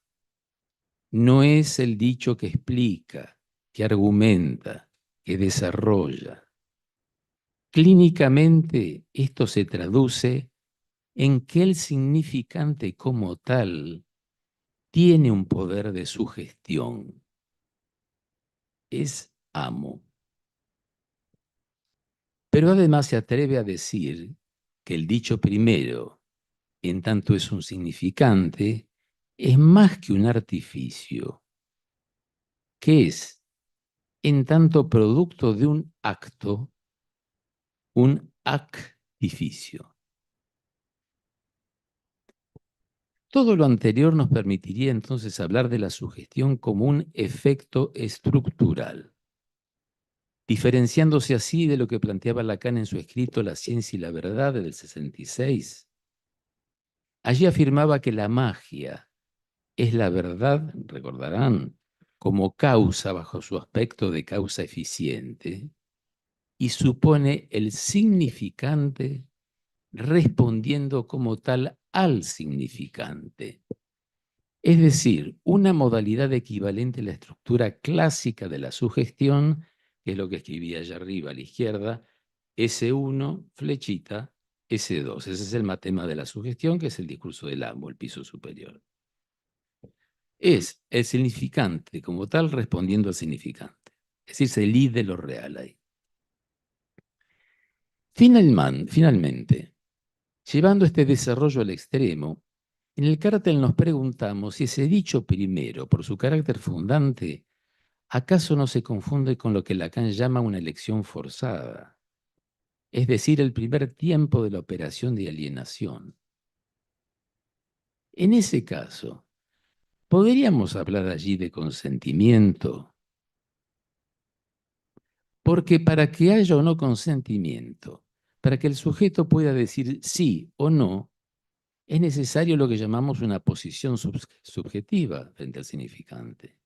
no es el dicho que explica, que argumenta, que desarrolla. Clínicamente, esto se traduce en que el significante como tal tiene un poder de sugestión. Es amo. Pero además se atreve a decir que el dicho primero, en tanto es un significante, es más que un artificio, que es, en tanto producto de un acto, un actificio. Todo lo anterior nos permitiría entonces hablar de la sugestión como un efecto estructural, diferenciándose así de lo que planteaba Lacan en su escrito La ciencia y la verdad del 66. Allí afirmaba que la magia es la verdad, recordarán, como causa bajo su aspecto de causa eficiente, y supone el significante respondiendo como tal al significante. Es decir, una modalidad equivalente a la estructura clásica de la sugestión, que es lo que escribía allá arriba a la izquierda, S1, flechita, S2. Ese es el matema de la sugestión, que es el discurso del amo, el piso superior. Es el significante como tal respondiendo al significante. Es decir, se elide lo real ahí. Finalmente, llevando este desarrollo al extremo, en el cártel nos preguntamos si ese dicho primero, por su carácter fundante, ¿acaso no se confunde con lo que Lacan llama una elección forzada? Es decir, el primer tiempo de la operación de alienación. En ese caso, ¿podríamos hablar allí de consentimiento? Porque para que haya o no consentimiento, para que el sujeto pueda decir sí o no, es necesario lo que llamamos una posición subjetiva frente al significante.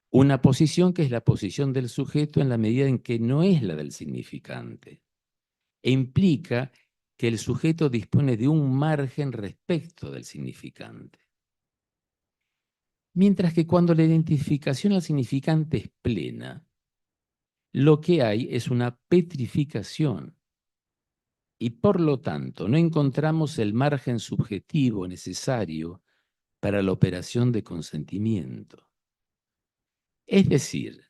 Una posición que es la posición del sujeto en la medida en que no es la del significante. E implica que el sujeto dispone de un margen respecto del significante. Mientras que cuando la identificación al significante es plena, lo que hay es una petrificación y por lo tanto no encontramos el margen subjetivo necesario para la operación de consentimiento. Es decir,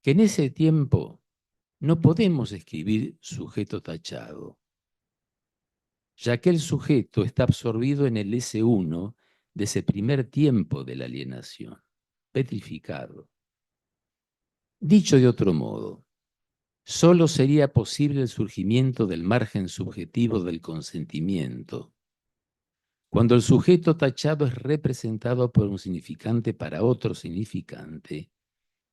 que en ese tiempo no podemos escribir sujeto tachado, ya que el sujeto está absorbido en el S1 de ese primer tiempo de la alienación, petrificado. Dicho de otro modo, solo sería posible el surgimiento del margen subjetivo del consentimiento cuando el sujeto tachado es representado por un significante para otro significante,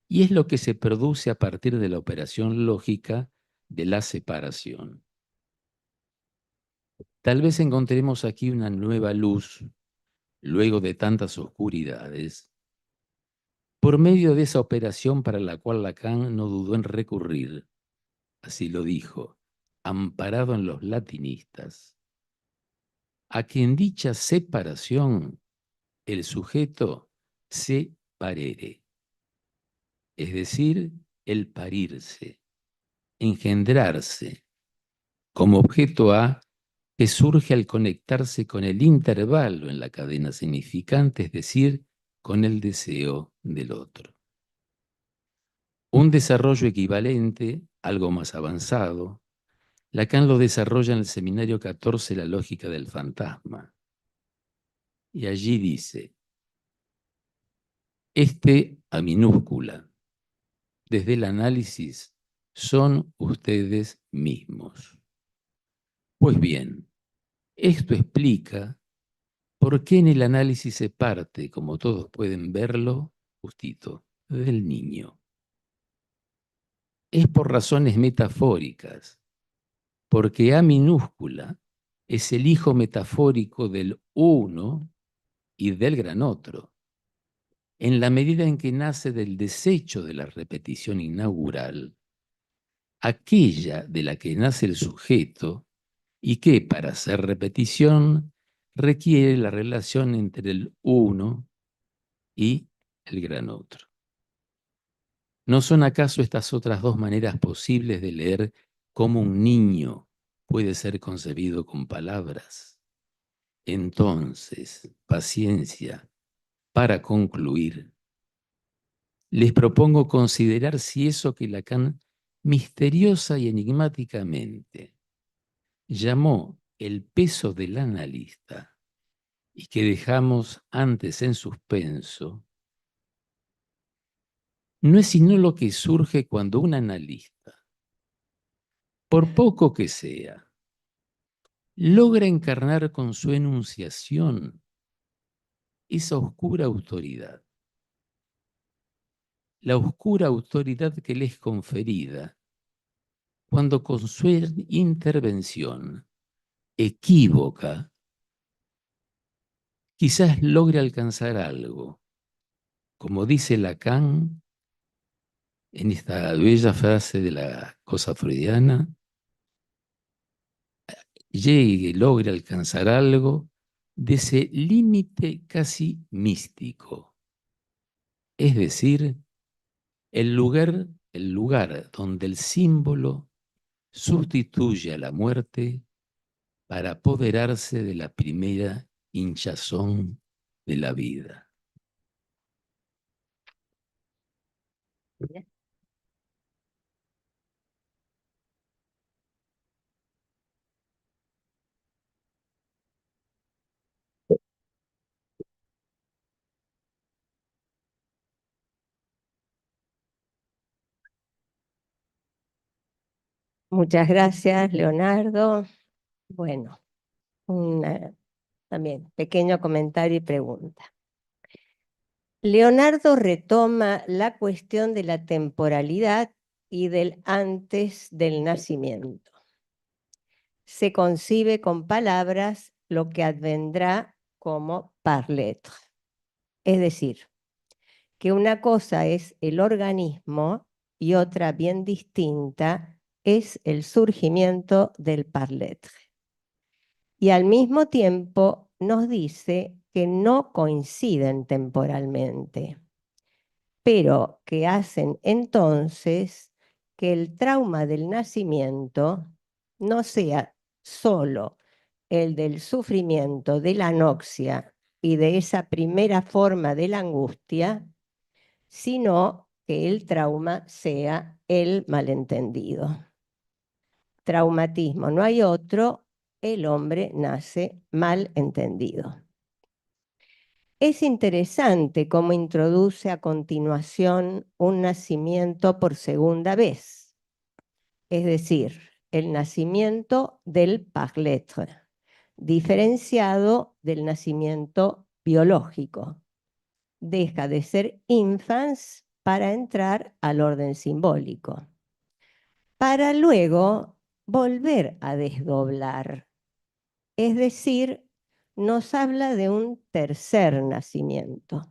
y es lo que se produce a partir de la operación lógica de la separación. Tal vez encontremos aquí una nueva luz, luego de tantas oscuridades, por medio de esa operación para la cual Lacan no dudó en recurrir, así lo dijo, amparado en los latinistas, a que en dicha separación el sujeto se parere, es decir, el parirse, engendrarse, como objeto A que surge al conectarse con el intervalo en la cadena significante, es decir, con el deseo del otro. Un desarrollo equivalente, algo más avanzado, Lacan lo desarrolla en el seminario 14, La lógica del fantasma. y allí dice, este a minúscula, desde el análisis, son ustedes mismos. Pues bien, esto explica por qué en el análisis se parte, como todos pueden verlo, justito, del niño. Es por razones metafóricas, porque A minúscula es el hijo metafórico del uno y del gran otro, en la medida en que nace del desecho de la repetición inaugural, aquella de la que nace el sujeto y que, para hacer repetición, requiere la relación entre el uno y el gran otro. ¿No son acaso estas otras dos maneras posibles de leer cómo un niño puede ser concebido con palabras? Entonces, paciencia, para concluir, les propongo considerar si eso que Lacan misteriosa y enigmáticamente llamó el peso del analista y que dejamos antes en suspenso, no es sino lo que surge cuando un analista, por poco que sea, logra encarnar con su enunciación esa oscura autoridad, la oscura autoridad que le es conferida cuando con su intervención equívoca quizás logre alcanzar algo, como dice Lacan en esta bella frase de la cosa freudiana, llegue, logre alcanzar algo de ese límite casi místico, es decir, el lugar donde el símbolo sustituye a la muerte para apoderarse de la primera hinchazón de la vida. Muchas gracias, Leonardo. Bueno, también pequeño comentario y pregunta. Leonardo retoma la cuestión de la temporalidad y del antes del nacimiento. Se concibe con palabras lo que advendrá como par lettre. Es decir, que una cosa es el organismo y otra bien distinta es el surgimiento del par lettre. Y al mismo tiempo nos dice que no coinciden temporalmente, pero que hacen entonces que el trauma del nacimiento no sea solo el del sufrimiento, de la anoxia y de esa primera forma de la angustia, sino que el trauma sea el malentendido. Traumatismo no hay otro, el hombre nace mal entendido. Es interesante cómo introduce a continuación un nacimiento por segunda vez, es decir, el nacimiento del par lettre, diferenciado del nacimiento biológico. Deja de ser infans para entrar al orden simbólico, para luego volver a desdoblar. Es decir, nos habla de un tercer nacimiento.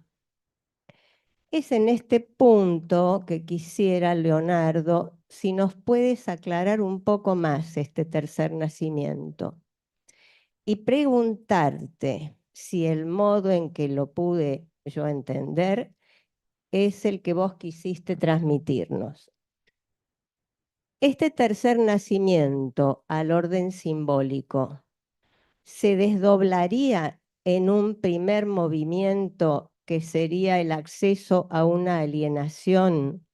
Es en este punto que quisiera, Leonardo, si nos puedes aclarar un poco más este tercer nacimiento y preguntarte si el modo en que lo pude yo entender es el que vos quisiste transmitirnos. Este tercer nacimiento al orden simbólico se desdoblaría en un primer movimiento que sería el acceso a una alienación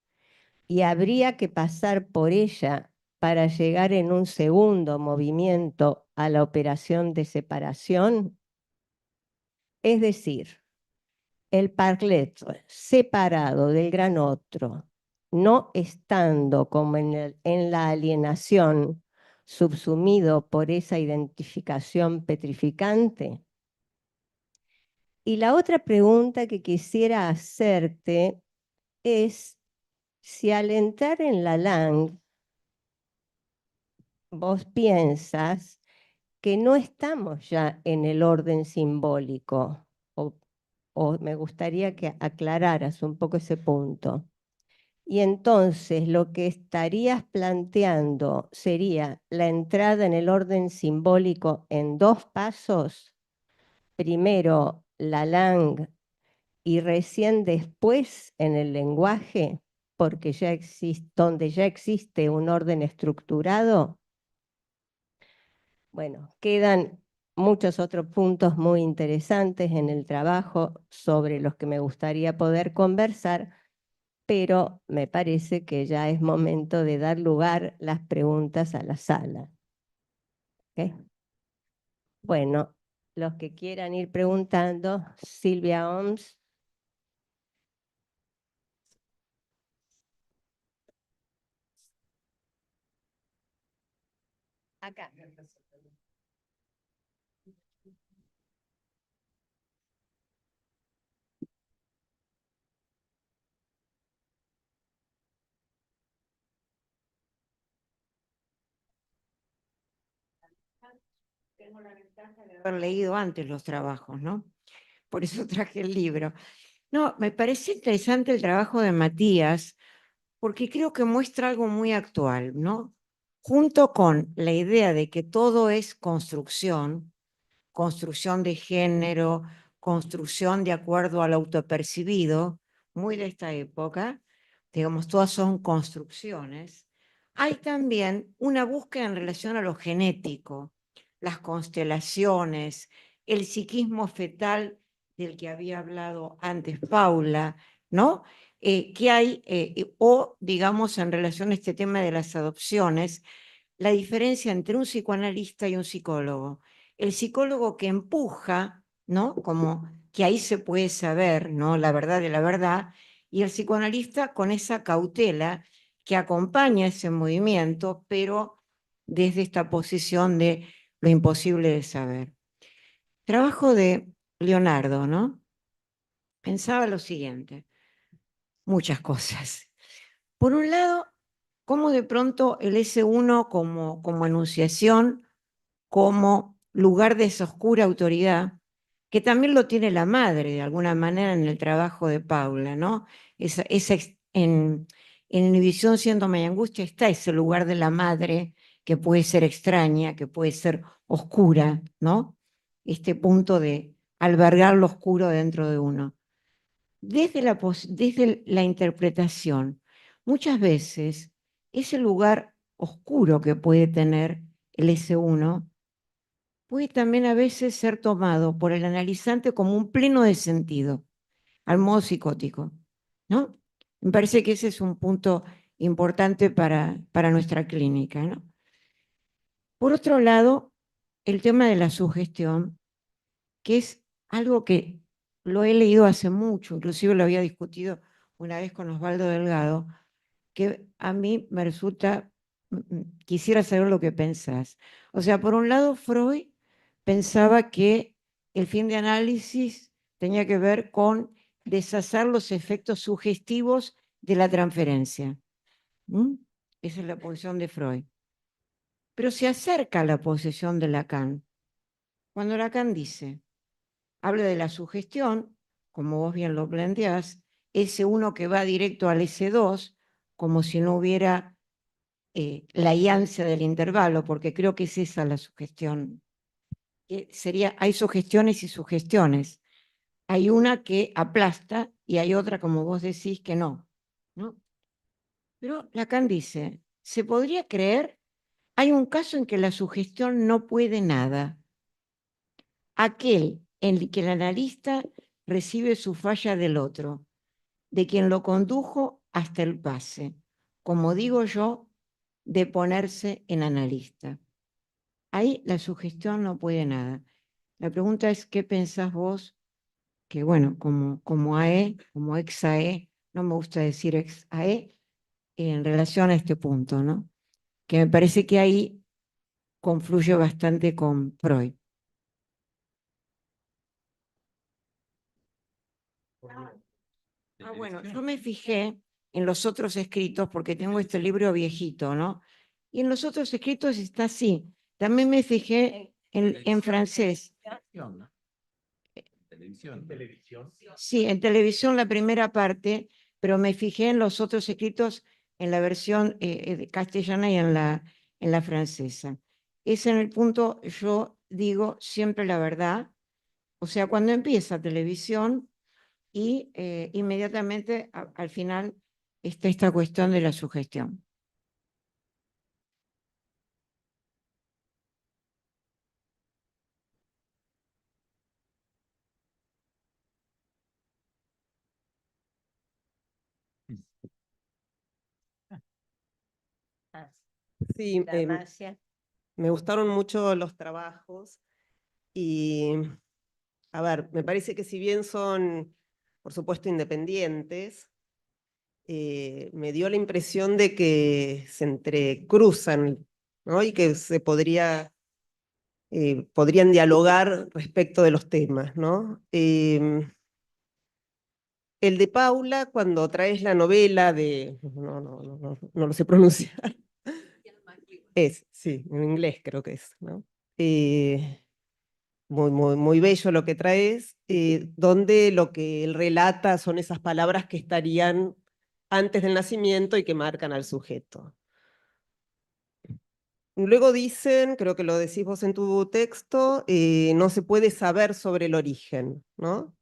y habría que pasar por ella para llegar en un segundo movimiento a la operación de separación. Es decir, el parlet separado del gran otro, no estando como en la alienación, subsumido por esa identificación petrificante. Y la otra pregunta que quisiera hacerte es si al entrar en la LANG vos piensas que no estamos ya en el orden simbólico, o me gustaría que aclararas un poco ese punto. Y entonces lo que estarías planteando sería la entrada en el orden simbólico en dos pasos. Primero la LANG y recién después en el lenguaje, porque ya existe, donde ya existe un orden estructurado. Bueno, quedan muchos otros puntos muy interesantes en el trabajo sobre los que me gustaría poder conversar, pero me parece que ya es momento de dar lugar las preguntas a la sala. ¿Okay? Bueno, los que quieran ir preguntando, Silvia Oms. Acá. Tengo la ventaja de haber leído antes los trabajos, ¿no? Por eso traje el libro. No, me parece interesante el trabajo de Matías, porque creo que muestra algo muy actual, ¿no? Junto con la idea de que todo es construcción, construcción de género, construcción de acuerdo al autopercibido, muy de esta época, digamos, todas son construcciones. Hay también una búsqueda en relación a lo genético, las constelaciones, el psiquismo fetal del que había hablado antes Paula, ¿no? Que hay, o digamos en relación a este tema de las adopciones, la diferencia entre un psicoanalista y un psicólogo. El psicólogo que empuja, ¿no? Como que ahí se puede saber, ¿no? La verdad de la verdad, y el psicoanalista con esa cautela que acompaña ese movimiento, pero desde esta posición de lo imposible de saber. Trabajo de Leonardo, ¿no? Pensaba lo siguiente, muchas cosas. Por un lado, cómo de pronto el S1 como enunciación, como lugar de esa oscura autoridad, que también lo tiene la madre de alguna manera en el trabajo de Paula, ¿no? En Inhibición, Síndrome y Angustia está ese lugar de la madre que puede ser extraña, que puede ser oscura, ¿no? Este punto de albergar lo oscuro dentro de uno. Desde la interpretación, muchas veces ese lugar oscuro que puede tener el S1 puede también a veces ser tomado por el analizante como un pleno de sentido, al modo psicótico, ¿no? Me parece que ese es un punto importante para nuestra clínica, ¿no? Por otro lado, el tema de la sugestión, que es algo que lo he leído hace mucho, inclusive lo había discutido una vez con Osvaldo Delgado, que a mí me resulta, quisiera saber lo que pensás. O sea, por un lado, Freud pensaba que el fin de análisis tenía que ver con deshacer los efectos sugestivos de la transferencia. Esa es la posición de Freud. Pero se acerca a la posición de Lacan. Cuando Lacan dice, habla de la sugestión, como vos bien lo planteás, ese uno que va directo al S2, como si no hubiera la iancia del intervalo, porque creo que es esa la sugestión. Hay sugestiones y sugestiones. Hay una que aplasta y hay otra, como vos decís, que no. ¿No? Pero Lacan dice, ¿se podría creer? Hay un caso en que la sugestión no puede nada. Aquel en el que el analista recibe su falla del otro, de quien lo condujo hasta el pase, como digo yo, de ponerse en analista. Ahí la sugestión no puede nada. La pregunta es, ¿qué pensás vos que bueno, como AE, como ex AE, no me gusta decir ex AE, en relación a este punto, ¿no? Que me parece que ahí confluye bastante con Freud. Bueno, yo me fijé en los otros escritos porque tengo este libro viejito, ¿no? Y en los otros escritos está así. También me fijé en francés. Televisión. Sí, en televisión la primera parte, pero me fijé en los otros escritos en la versión castellana y en la francesa. Es en el punto, yo digo siempre la verdad, o sea, cuando empieza televisión y inmediatamente al final está esta cuestión de la sugestión. Sí, Dalmacia. me gustaron mucho los trabajos y, a ver, me parece que si bien son, por supuesto, independientes, me dio la impresión de que se entrecruzan, ¿no? Y que podrían dialogar respecto de los temas, ¿no? El de Paula, cuando traes la novela de, no lo sé pronunciar, sí, en inglés creo que es, ¿no? Muy bello lo que traes, donde lo que él relata son esas palabras que estarían antes del nacimiento y que marcan al sujeto. Luego dicen, creo que lo decís vos en tu texto, no se puede saber sobre el origen, ¿no?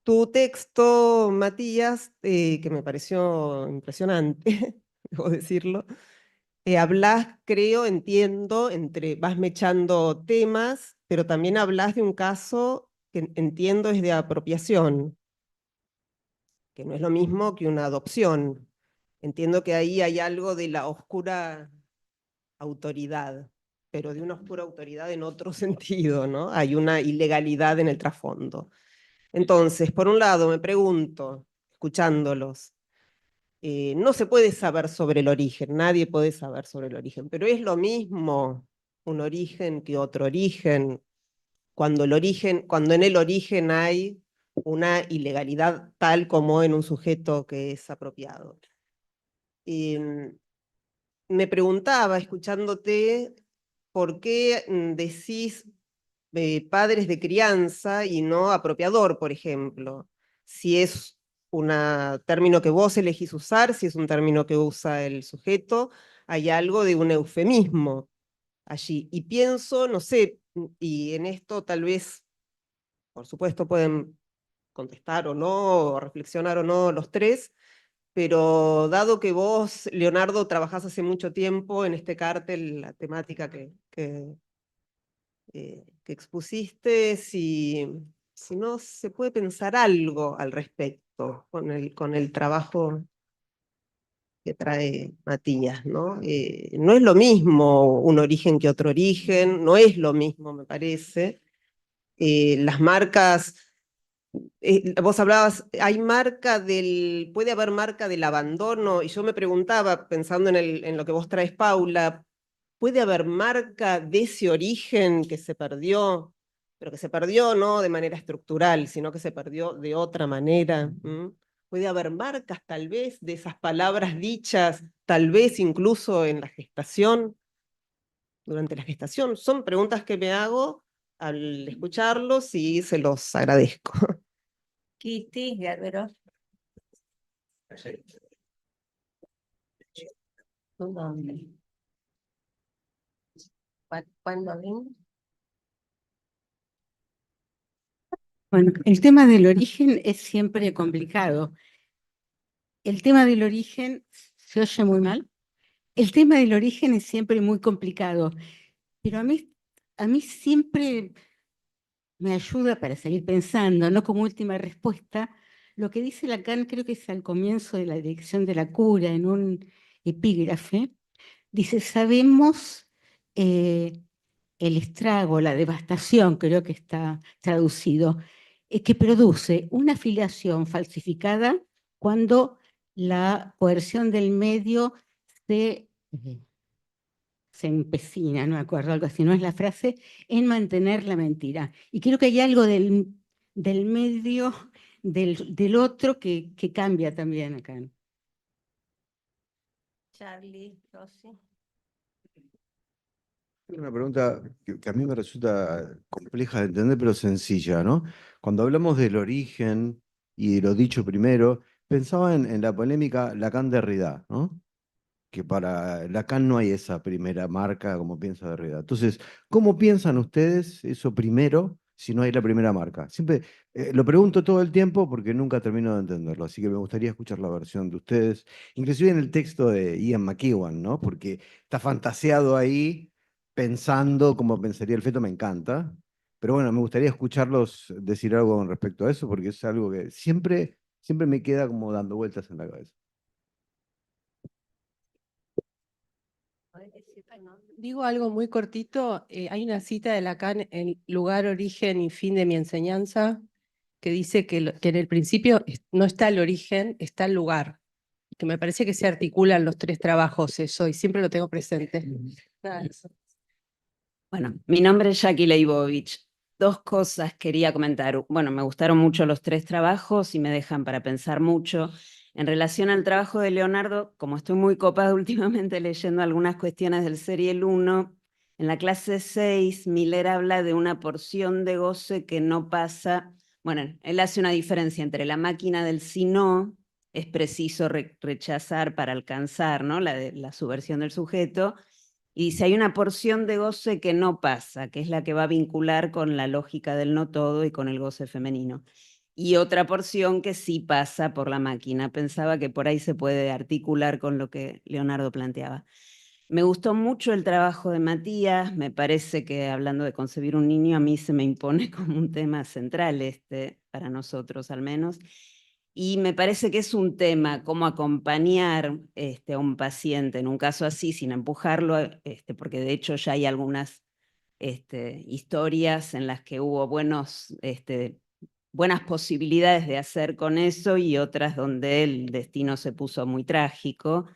Tu texto, Matías, que me pareció impresionante, debo decirlo, hablas, creo, entiendo, vas mechando temas, pero también hablas de un caso que entiendo es de apropiación, que no es lo mismo que una adopción. Entiendo que ahí hay algo de la oscura autoridad, pero de una oscura autoridad en otro sentido, ¿no? Hay una ilegalidad en el trasfondo. Entonces, por un lado, me pregunto, escuchándolos, no se puede saber sobre el origen, nadie puede saber sobre el origen, pero es lo mismo un origen que otro origen, cuando en el origen hay una ilegalidad tal como en un sujeto que es apropiado. Me preguntaba, escuchándote, por qué decís padres de crianza y no apropiador, por ejemplo. Si es un término que vos elegís usar, si es un término que usa el sujeto, hay algo de un eufemismo allí. Y pienso, no sé, y en esto tal vez, por supuesto, pueden contestar o no, o reflexionar o no los tres, pero dado que vos, Leonardo, trabajás hace mucho tiempo en este cártel, la temática que expusiste, si no se puede pensar algo al respecto con el trabajo que trae Matías, ¿no? No es lo mismo un origen que otro origen, no es lo mismo, me parece. Las marcas, vos hablabas, puede haber marca del abandono, y yo me preguntaba, pensando en lo que vos traes, Paula, ¿puede haber marca de ese origen que se perdió, pero que se perdió no de manera estructural, sino que se perdió de otra manera? ¿Puede haber marcas tal vez de esas palabras dichas, tal vez incluso en la gestación, durante la gestación? Son preguntas que me hago al escucharlos y se los agradezco. Kitty, Gerbero. ¿Tu nombre? ¿Cuándo vino? Bueno, el tema del origen es siempre complicado. El tema del origen se oye muy mal. El tema del origen es siempre muy complicado, pero a mí siempre me ayuda para seguir pensando, no como última respuesta, lo que dice Lacan, creo que es al comienzo de la dirección de la cura, en un epígrafe, dice, sabemos el estrago, la devastación, creo que está traducido, que produce una filiación falsificada cuando la coerción del medio se empecina, no me acuerdo, algo así, no es la frase, en mantener la mentira. Y creo que hay algo del medio, del otro que cambia también acá. Charlie, Rosy. Una pregunta que a mí me resulta compleja de entender, pero sencilla, ¿no? Cuando hablamos del origen y de lo dicho primero, pensaba en la polémica Lacan-Derrida, ¿no? Que para Lacan no hay esa primera marca como piensa Derrida. Entonces, ¿cómo piensan ustedes eso primero si no hay la primera marca? Siempre lo pregunto todo el tiempo porque nunca termino de entenderlo, así que me gustaría escuchar la versión de ustedes, inclusive en el texto de Ian McEwan, ¿no? Porque está fantaseado ahí pensando como pensaría el feto, me encanta. Pero bueno, me gustaría escucharlos decir algo con respecto a eso, porque es algo que siempre me queda como dando vueltas en la cabeza. Digo algo muy cortito. Hay una cita de Lacan en Lugar, Origen y Fin de mi enseñanza que dice que en el principio no está el origen, está el lugar. Que me parece que se articulan los tres trabajos eso y siempre lo tengo presente. Nada de eso. Bueno, mi nombre es Jackie Leibovich. Dos cosas quería comentar. Bueno, me gustaron mucho los tres trabajos y me dejan para pensar mucho. En relación al trabajo de Leonardo, como estoy muy copada últimamente leyendo algunas cuestiones del Serial 1, en la clase 6, Miller habla de una porción de goce que no pasa. Bueno, él hace una diferencia entre la máquina del si no, es preciso rechazar para alcanzar, ¿no? La subversión del sujeto. Y dice, hay una porción de goce que no pasa, que es la que va a vincular con la lógica del no todo y con el goce femenino. Y otra porción que sí pasa por la máquina. Pensaba que por ahí se puede articular con lo que Leonardo planteaba. Me gustó mucho el trabajo de Matías. Me parece que hablando de concebir un niño, a mí se me impone como un tema central para nosotros al menos. Y me parece que es un tema, cómo acompañar a un paciente en un caso así, sin empujarlo, porque de hecho ya hay algunas historias en las que hubo buenas posibilidades de hacer con eso y otras donde el destino se puso muy trágico.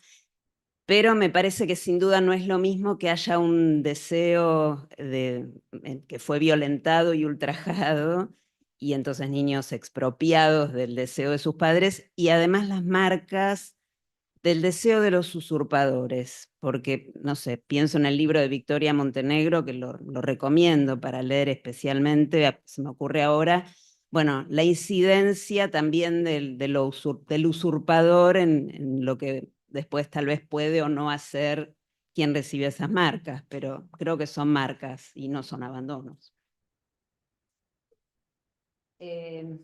Pero me parece que sin duda no es lo mismo que haya un deseo que fue violentado y ultrajado, y entonces niños expropiados del deseo de sus padres, y además las marcas del deseo de los usurpadores, porque, no sé, pienso en el libro de Victoria Montenegro, que lo recomiendo para leer especialmente, se me ocurre ahora, bueno, la incidencia también del usurpador en lo que después tal vez puede o no hacer quien recibe esas marcas, pero creo que son marcas y no son abandonos. El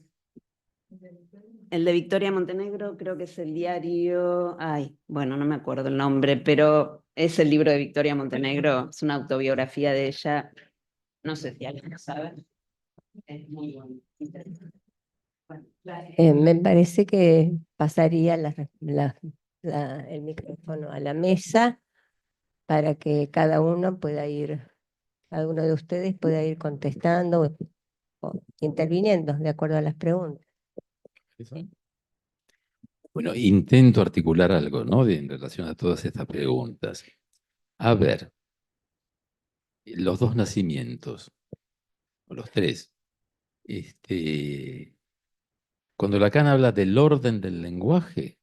de Victoria Montenegro creo que es el diario, bueno, no me acuerdo el nombre, pero es el libro de Victoria Montenegro, es una autobiografía de ella, no sé si alguien lo sabe, es muy bueno, interesante. Bueno, Me parece que pasaría el micrófono a la mesa para que cada uno de ustedes pueda ir contestando o interviniendo de acuerdo a las preguntas. Bueno, intento articular algo, ¿no? En relación a todas estas preguntas. A ver, los dos nacimientos, o los tres. Cuando Lacan habla del orden del lenguaje,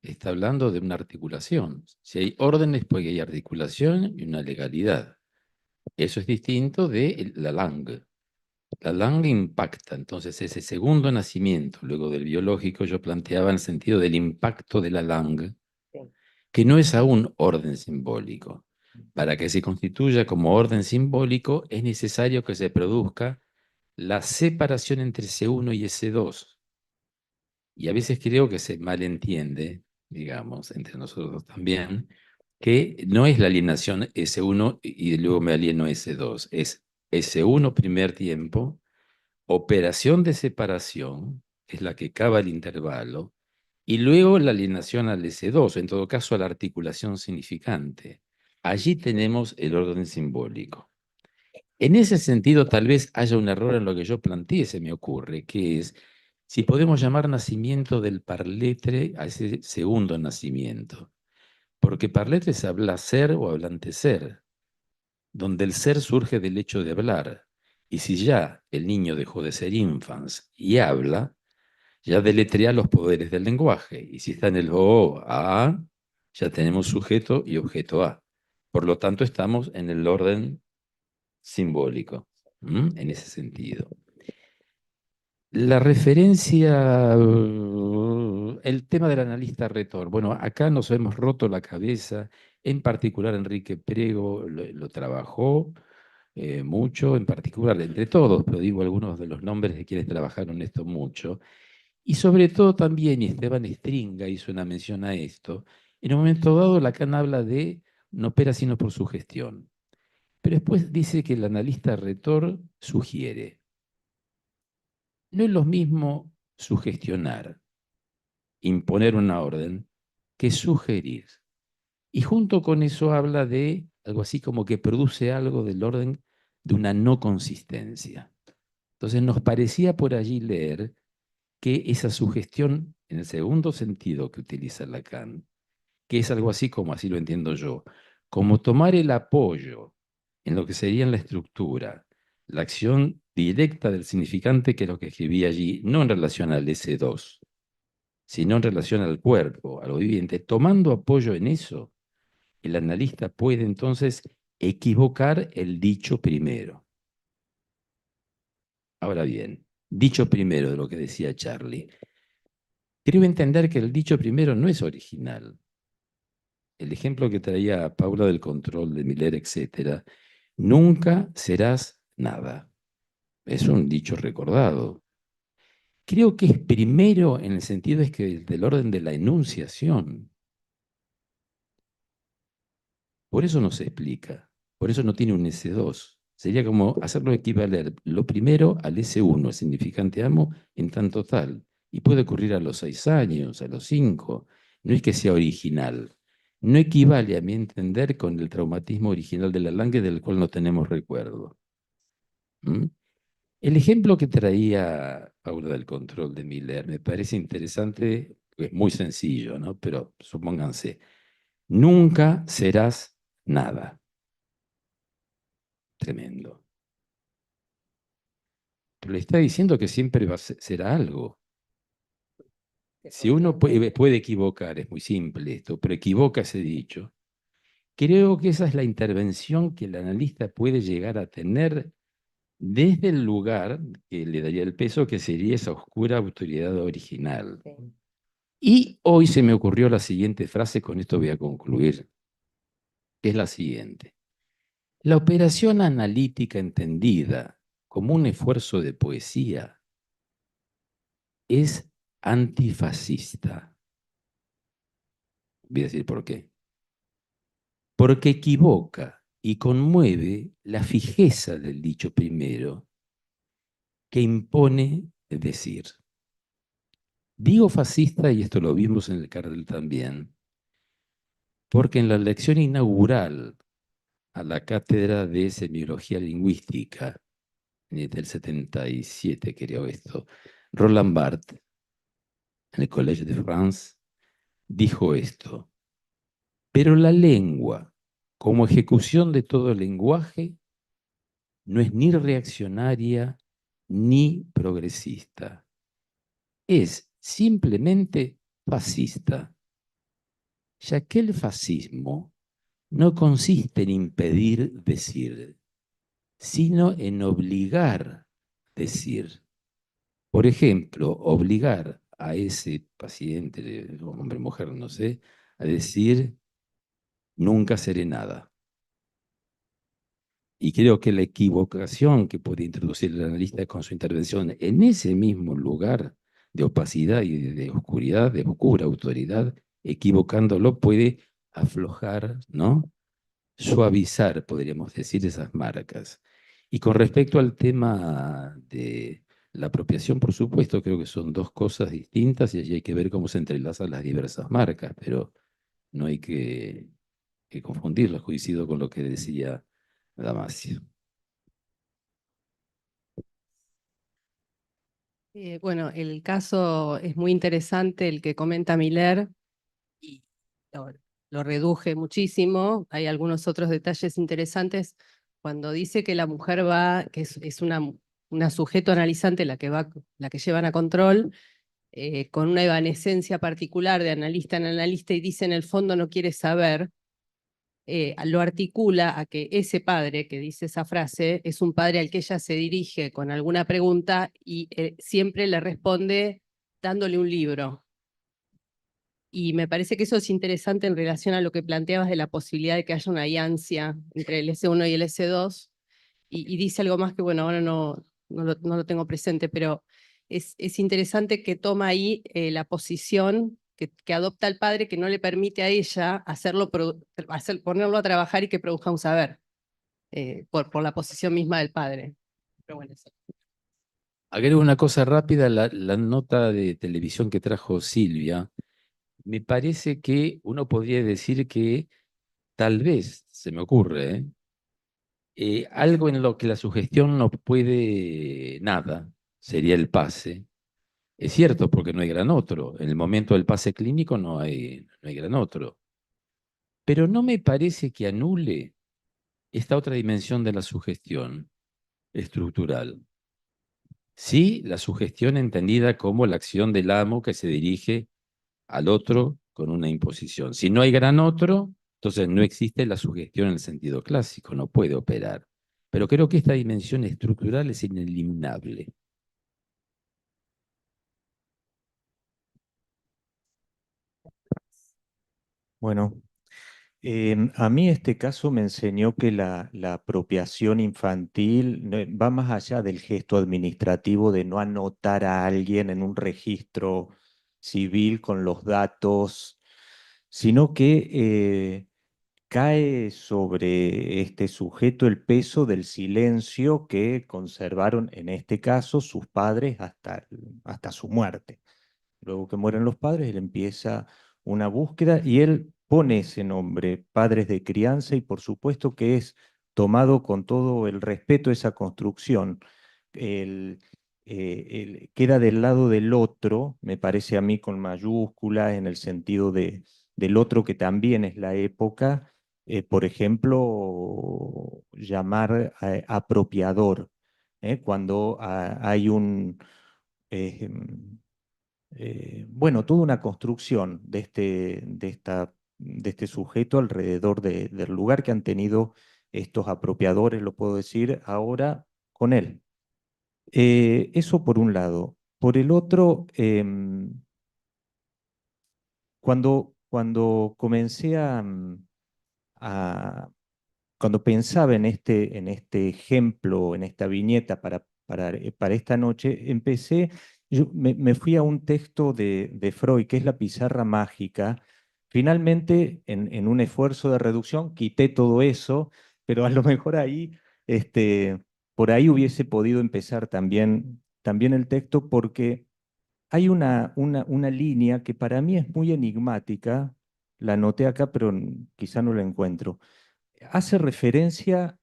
está hablando de una articulación. Si hay orden es porque hay articulación y una legalidad. Eso es distinto de la langue. La langue impacta, entonces ese segundo nacimiento, luego del biológico, yo planteaba en el sentido del impacto de la langue, que no es aún orden simbólico. Para que se constituya como orden simbólico es necesario que se produzca la separación entre C1 y S2. Y a veces creo que se malentiende, digamos, entre nosotros también, que no es la alienación S1 y luego me alieno S2, es S1 primer tiempo, operación de separación, que es la que cava el intervalo, y luego la alienación al S2, en todo caso a la articulación significante. Allí tenemos el orden simbólico. En ese sentido, tal vez haya un error en lo que yo planteé, se me ocurre, que es si podemos llamar nacimiento del parletre a ese segundo nacimiento. Porque parletre es hablar ser o hablantecer, donde el ser surge del hecho de hablar. Y si ya el niño dejó de ser infans y habla, ya deletrea los poderes del lenguaje. Y si está en el o, a, ya tenemos sujeto y objeto a. Por lo tanto, estamos en el orden simbólico, en ese sentido. La referencia, el tema del analista retor. Bueno, acá nos hemos roto la cabeza, en particular Enrique Prego lo trabajó mucho, en particular entre todos, pero digo algunos de los nombres de quienes trabajaron esto mucho. Y sobre todo también, y Esteban Stringa hizo una mención a esto, en un momento dado Lacan habla de no opera sino por su gestión. Pero después dice que el analista retor sugiere. No es lo mismo sugestionar, imponer una orden, que sugerir. Y junto con eso habla de algo así como que produce algo del orden de una no consistencia. Entonces nos parecía por allí leer que esa sugestión, en el segundo sentido que utiliza Lacan, que es algo así como, así lo entiendo yo, como tomar el apoyo en lo que sería en la estructura, la acción directa del significante, que es lo que escribí allí, no en relación al S2, sino en relación al cuerpo, a lo viviente. Tomando apoyo en eso, el analista puede entonces equivocar el dicho primero. Ahora bien, dicho primero de lo que decía Charlie, creo entender que el dicho primero no es original. El ejemplo que traía Paula del control de Miller, etcétera, nunca serás nada. Es un dicho recordado. Creo que es primero en el sentido es que del orden de la enunciación. Por eso no se explica. Por eso no tiene un S2. Sería como hacerlo equivaler lo primero al S1, el significante amo, en tanto tal. Y puede ocurrir a los 6 años, a los 5. No es que sea original. No equivale, a mi entender, con el traumatismo original de la Lange, del cual no tenemos recuerdo. ¿Mm? El ejemplo que traía Paula del control de Miller me parece interesante, es muy sencillo, ¿no? Pero supónganse, nunca serás nada. Tremendo. Pero le está diciendo que siempre será algo. Si uno puede equivocar, es muy simple esto, pero equivoca ese dicho. Creo que esa es la intervención que el analista puede llegar a tener desde el lugar que le daría el peso, que sería esa oscura autoridad original. Y hoy se me ocurrió la siguiente frase, con esto voy a concluir, que es la siguiente. La operación analítica entendida como un esfuerzo de poesía es antifascista. Voy a decir por qué. Porque equivoca y conmueve la fijeza del dicho primero que impone decir. Digo fascista, y esto lo vimos en el Cardel también, porque en la lección inaugural a la cátedra de semiología lingüística del 77, creo esto, Roland Barthes, en el Collège de France, dijo esto: pero la lengua, como ejecución de todo el lenguaje, no es ni reaccionaria ni progresista. Es simplemente fascista, ya que el fascismo no consiste en impedir decir, sino en obligar decir. Por ejemplo, obligar a ese paciente, hombre, mujer, no sé, a decir, nunca seré nada. Y creo que la equivocación que puede introducir el analista con su intervención en ese mismo lugar de opacidad y de oscuridad, de oscura autoridad, equivocándolo, puede aflojar, ¿no? Suavizar, podríamos decir, esas marcas. Y con respecto al tema de la apropiación, por supuesto, creo que son dos cosas distintas y allí hay que ver cómo se entrelazan las diversas marcas, pero no hay que confundirlas, coincido con lo que decía Damasio. Bueno, el caso es muy interesante, el que comenta Miller, y lo, lo reduje muchísimo. Hay algunos otros detalles interesantes cuando dice que la mujer va, que es una sujeto analizante la que llevan a control, con una evanescencia particular de analista en analista y dice en el fondo no quiere saber. Lo articula a que ese padre que dice esa frase es un padre al que ella se dirige con alguna pregunta y siempre le responde dándole un libro. Y me parece que eso es interesante en relación a lo que planteabas de la posibilidad de que haya una alianza entre el S1 y el S2. Y dice algo más que, bueno, ahora no lo tengo presente, pero es interesante que toma ahí la posición que adopta el padre, que no le permite a ella ponerlo a trabajar y que produzca un saber, por la posición misma del padre. Pero bueno, eso. Agrego una cosa rápida, la nota de televisión que trajo Silvia. Me parece que uno podría decir que tal vez, se me ocurre, algo en lo que la sugestión no puede nada, sería el pase. Es cierto, porque no hay gran otro. En el momento del pase clínico no hay gran otro. Pero no me parece que anule esta otra dimensión de la sugestión estructural. Sí, la sugestión entendida como la acción del amo que se dirige al otro con una imposición. Si no hay gran otro, entonces no existe la sugestión en el sentido clásico, no puede operar. Pero creo que esta dimensión estructural es ineliminable. Bueno, a mí este caso me enseñó que la apropiación infantil va más allá del gesto administrativo de no anotar a alguien en un registro civil con los datos, sino que cae sobre este sujeto el peso del silencio que conservaron en este caso sus padres hasta su muerte. Luego que mueren los padres, él empieza una búsqueda y él pone ese nombre, Padres de Crianza, y por supuesto que es tomado con todo el respeto esa construcción. El, queda del lado del otro, me parece a mí con mayúsculas, en el sentido del otro que también es la época, por ejemplo, llamar apropiador, cuando hay un... eh, bueno, toda una construcción de este sujeto alrededor del lugar que han tenido estos apropiadores, lo puedo decir ahora, con él. Eso por un lado. Por el otro, cuando comencé a, cuando pensaba en este ejemplo, en esta viñeta para esta noche, me fui a un texto de Freud, que es la pizarra mágica. Finalmente, en un esfuerzo de reducción, quité todo eso, pero a lo mejor ahí, por ahí hubiese podido empezar también el texto, porque hay una línea que para mí es muy enigmática, la anoté acá, pero quizá no la encuentro. Hace referencia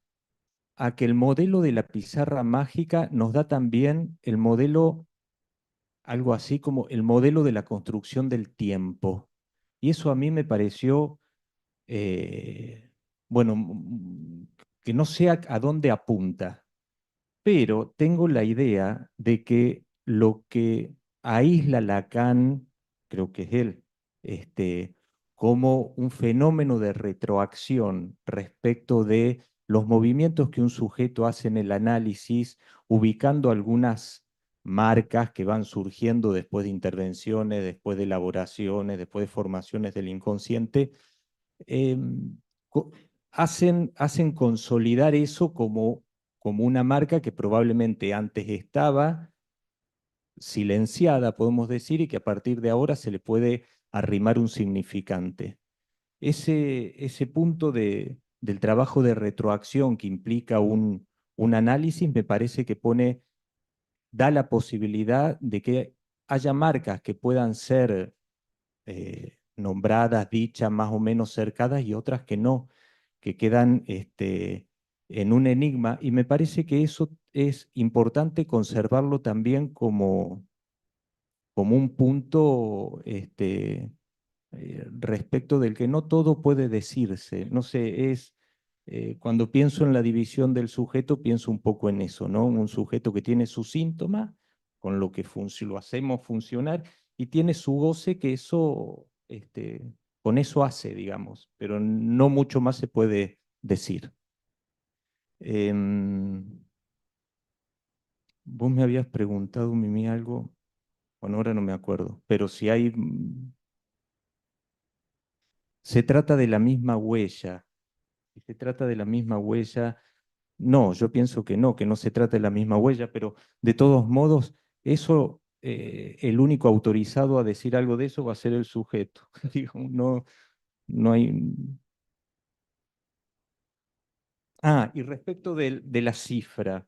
a que el modelo de la pizarra mágica nos da también el modelo, algo así como el modelo de la construcción del tiempo. Y eso a mí me pareció, bueno, que no sé a dónde apunta, pero tengo la idea de que lo que aísla Lacan, creo que es él, como un fenómeno de retroacción respecto de los movimientos que un sujeto hace en el análisis, ubicando algunas marcas que van surgiendo después de intervenciones, después de elaboraciones, después de formaciones del inconsciente, co- hacen consolidar eso como una marca que probablemente antes estaba silenciada, podemos decir, y que a partir de ahora se le puede arrimar un significante. Ese punto del trabajo de retroacción que implica un análisis me parece que da la posibilidad de que haya marcas que puedan ser nombradas, dichas, más o menos cercadas y otras que no, que quedan en un enigma. Y me parece que eso es importante conservarlo también como un punto respecto del que no todo puede decirse. No sé, cuando pienso en la división del sujeto, pienso un poco en eso, ¿no? Un sujeto que tiene su síntoma, con lo que lo hacemos funcionar, y tiene su goce que eso, con eso hace, digamos, pero no mucho más se puede decir. Vos me habías preguntado, Mimi, algo, bueno, ahora no me acuerdo, pero si hay, se trata de la misma huella. Si se trata de la misma huella, no, yo pienso que no se trata de la misma huella, pero de todos modos, eso, el único autorizado a decir algo de eso va a ser el sujeto. Digo, no, no hay. Ah, y respecto de la cifra,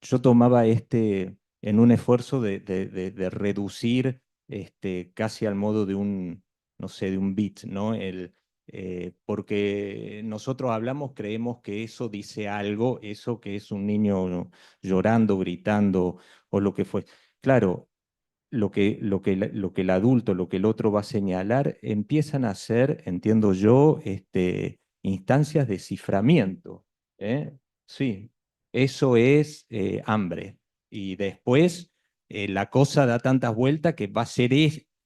yo tomaba en un esfuerzo de reducir casi al modo de un, no sé, de un bit, ¿no? Porque nosotros hablamos, creemos que eso dice algo, eso que es un niño, ¿no?, llorando, gritando o lo que fue. Claro, lo que el adulto, lo que el otro va a señalar, empiezan a ser, entiendo yo, instancias de ciframiento. ¿Eh? Sí, eso es hambre. Y después la cosa da tantas vueltas que va a ser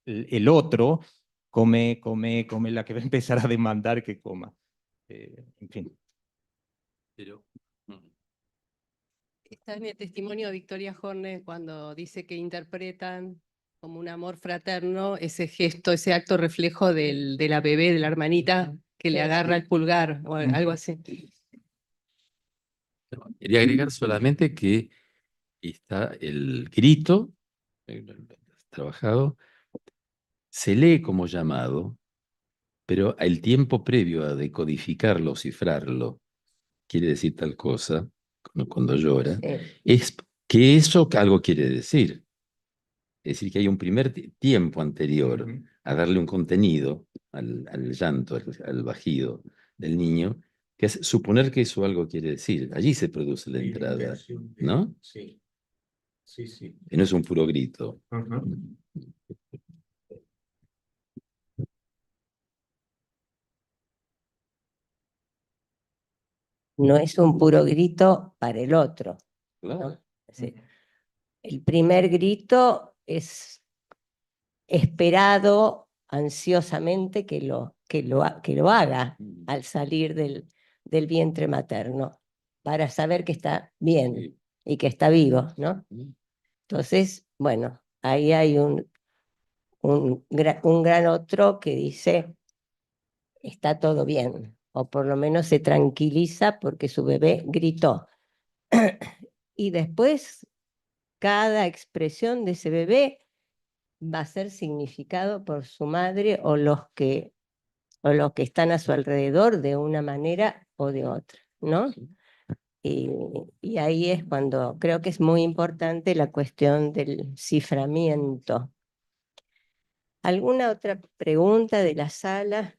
el otro, come, come, come, la que va a empezar a demandar que coma. En fin. Pero, Está en el testimonio de Victoria Horne cuando dice que interpretan como un amor fraterno ese gesto, ese acto reflejo de la bebé, de la hermanita, que le agarra el pulgar o algo así. quería agregar solamente que está el grito, trabajado, se lee como llamado, pero el tiempo previo a decodificarlo, cifrarlo, quiere decir tal cosa, cuando llora, Sí. es que eso algo quiere decir. Es decir, que hay un primer tiempo anterior a darle un contenido al llanto, al bajido del niño, que es suponer que eso algo quiere decir. Allí se produce la entrada, ¿no? Sí, sí, sí. Y no es un puro grito. No es un puro grito para el otro, ¿no? Claro. Es decir, el primer grito es esperado ansiosamente que lo haga al salir del vientre materno, para saber que está bien Sí. y que está vivo, ¿no? Entonces, bueno, ahí hay un gran otro que dice, está todo bien, o por lo menos se tranquiliza porque su bebé gritó. Y después, cada expresión de ese bebé va a ser significado por su madre o los que están a su alrededor de una manera o de otra, ¿no? Y ahí es cuando creo que es muy importante la cuestión del ciframiento. ¿Alguna otra pregunta de la sala?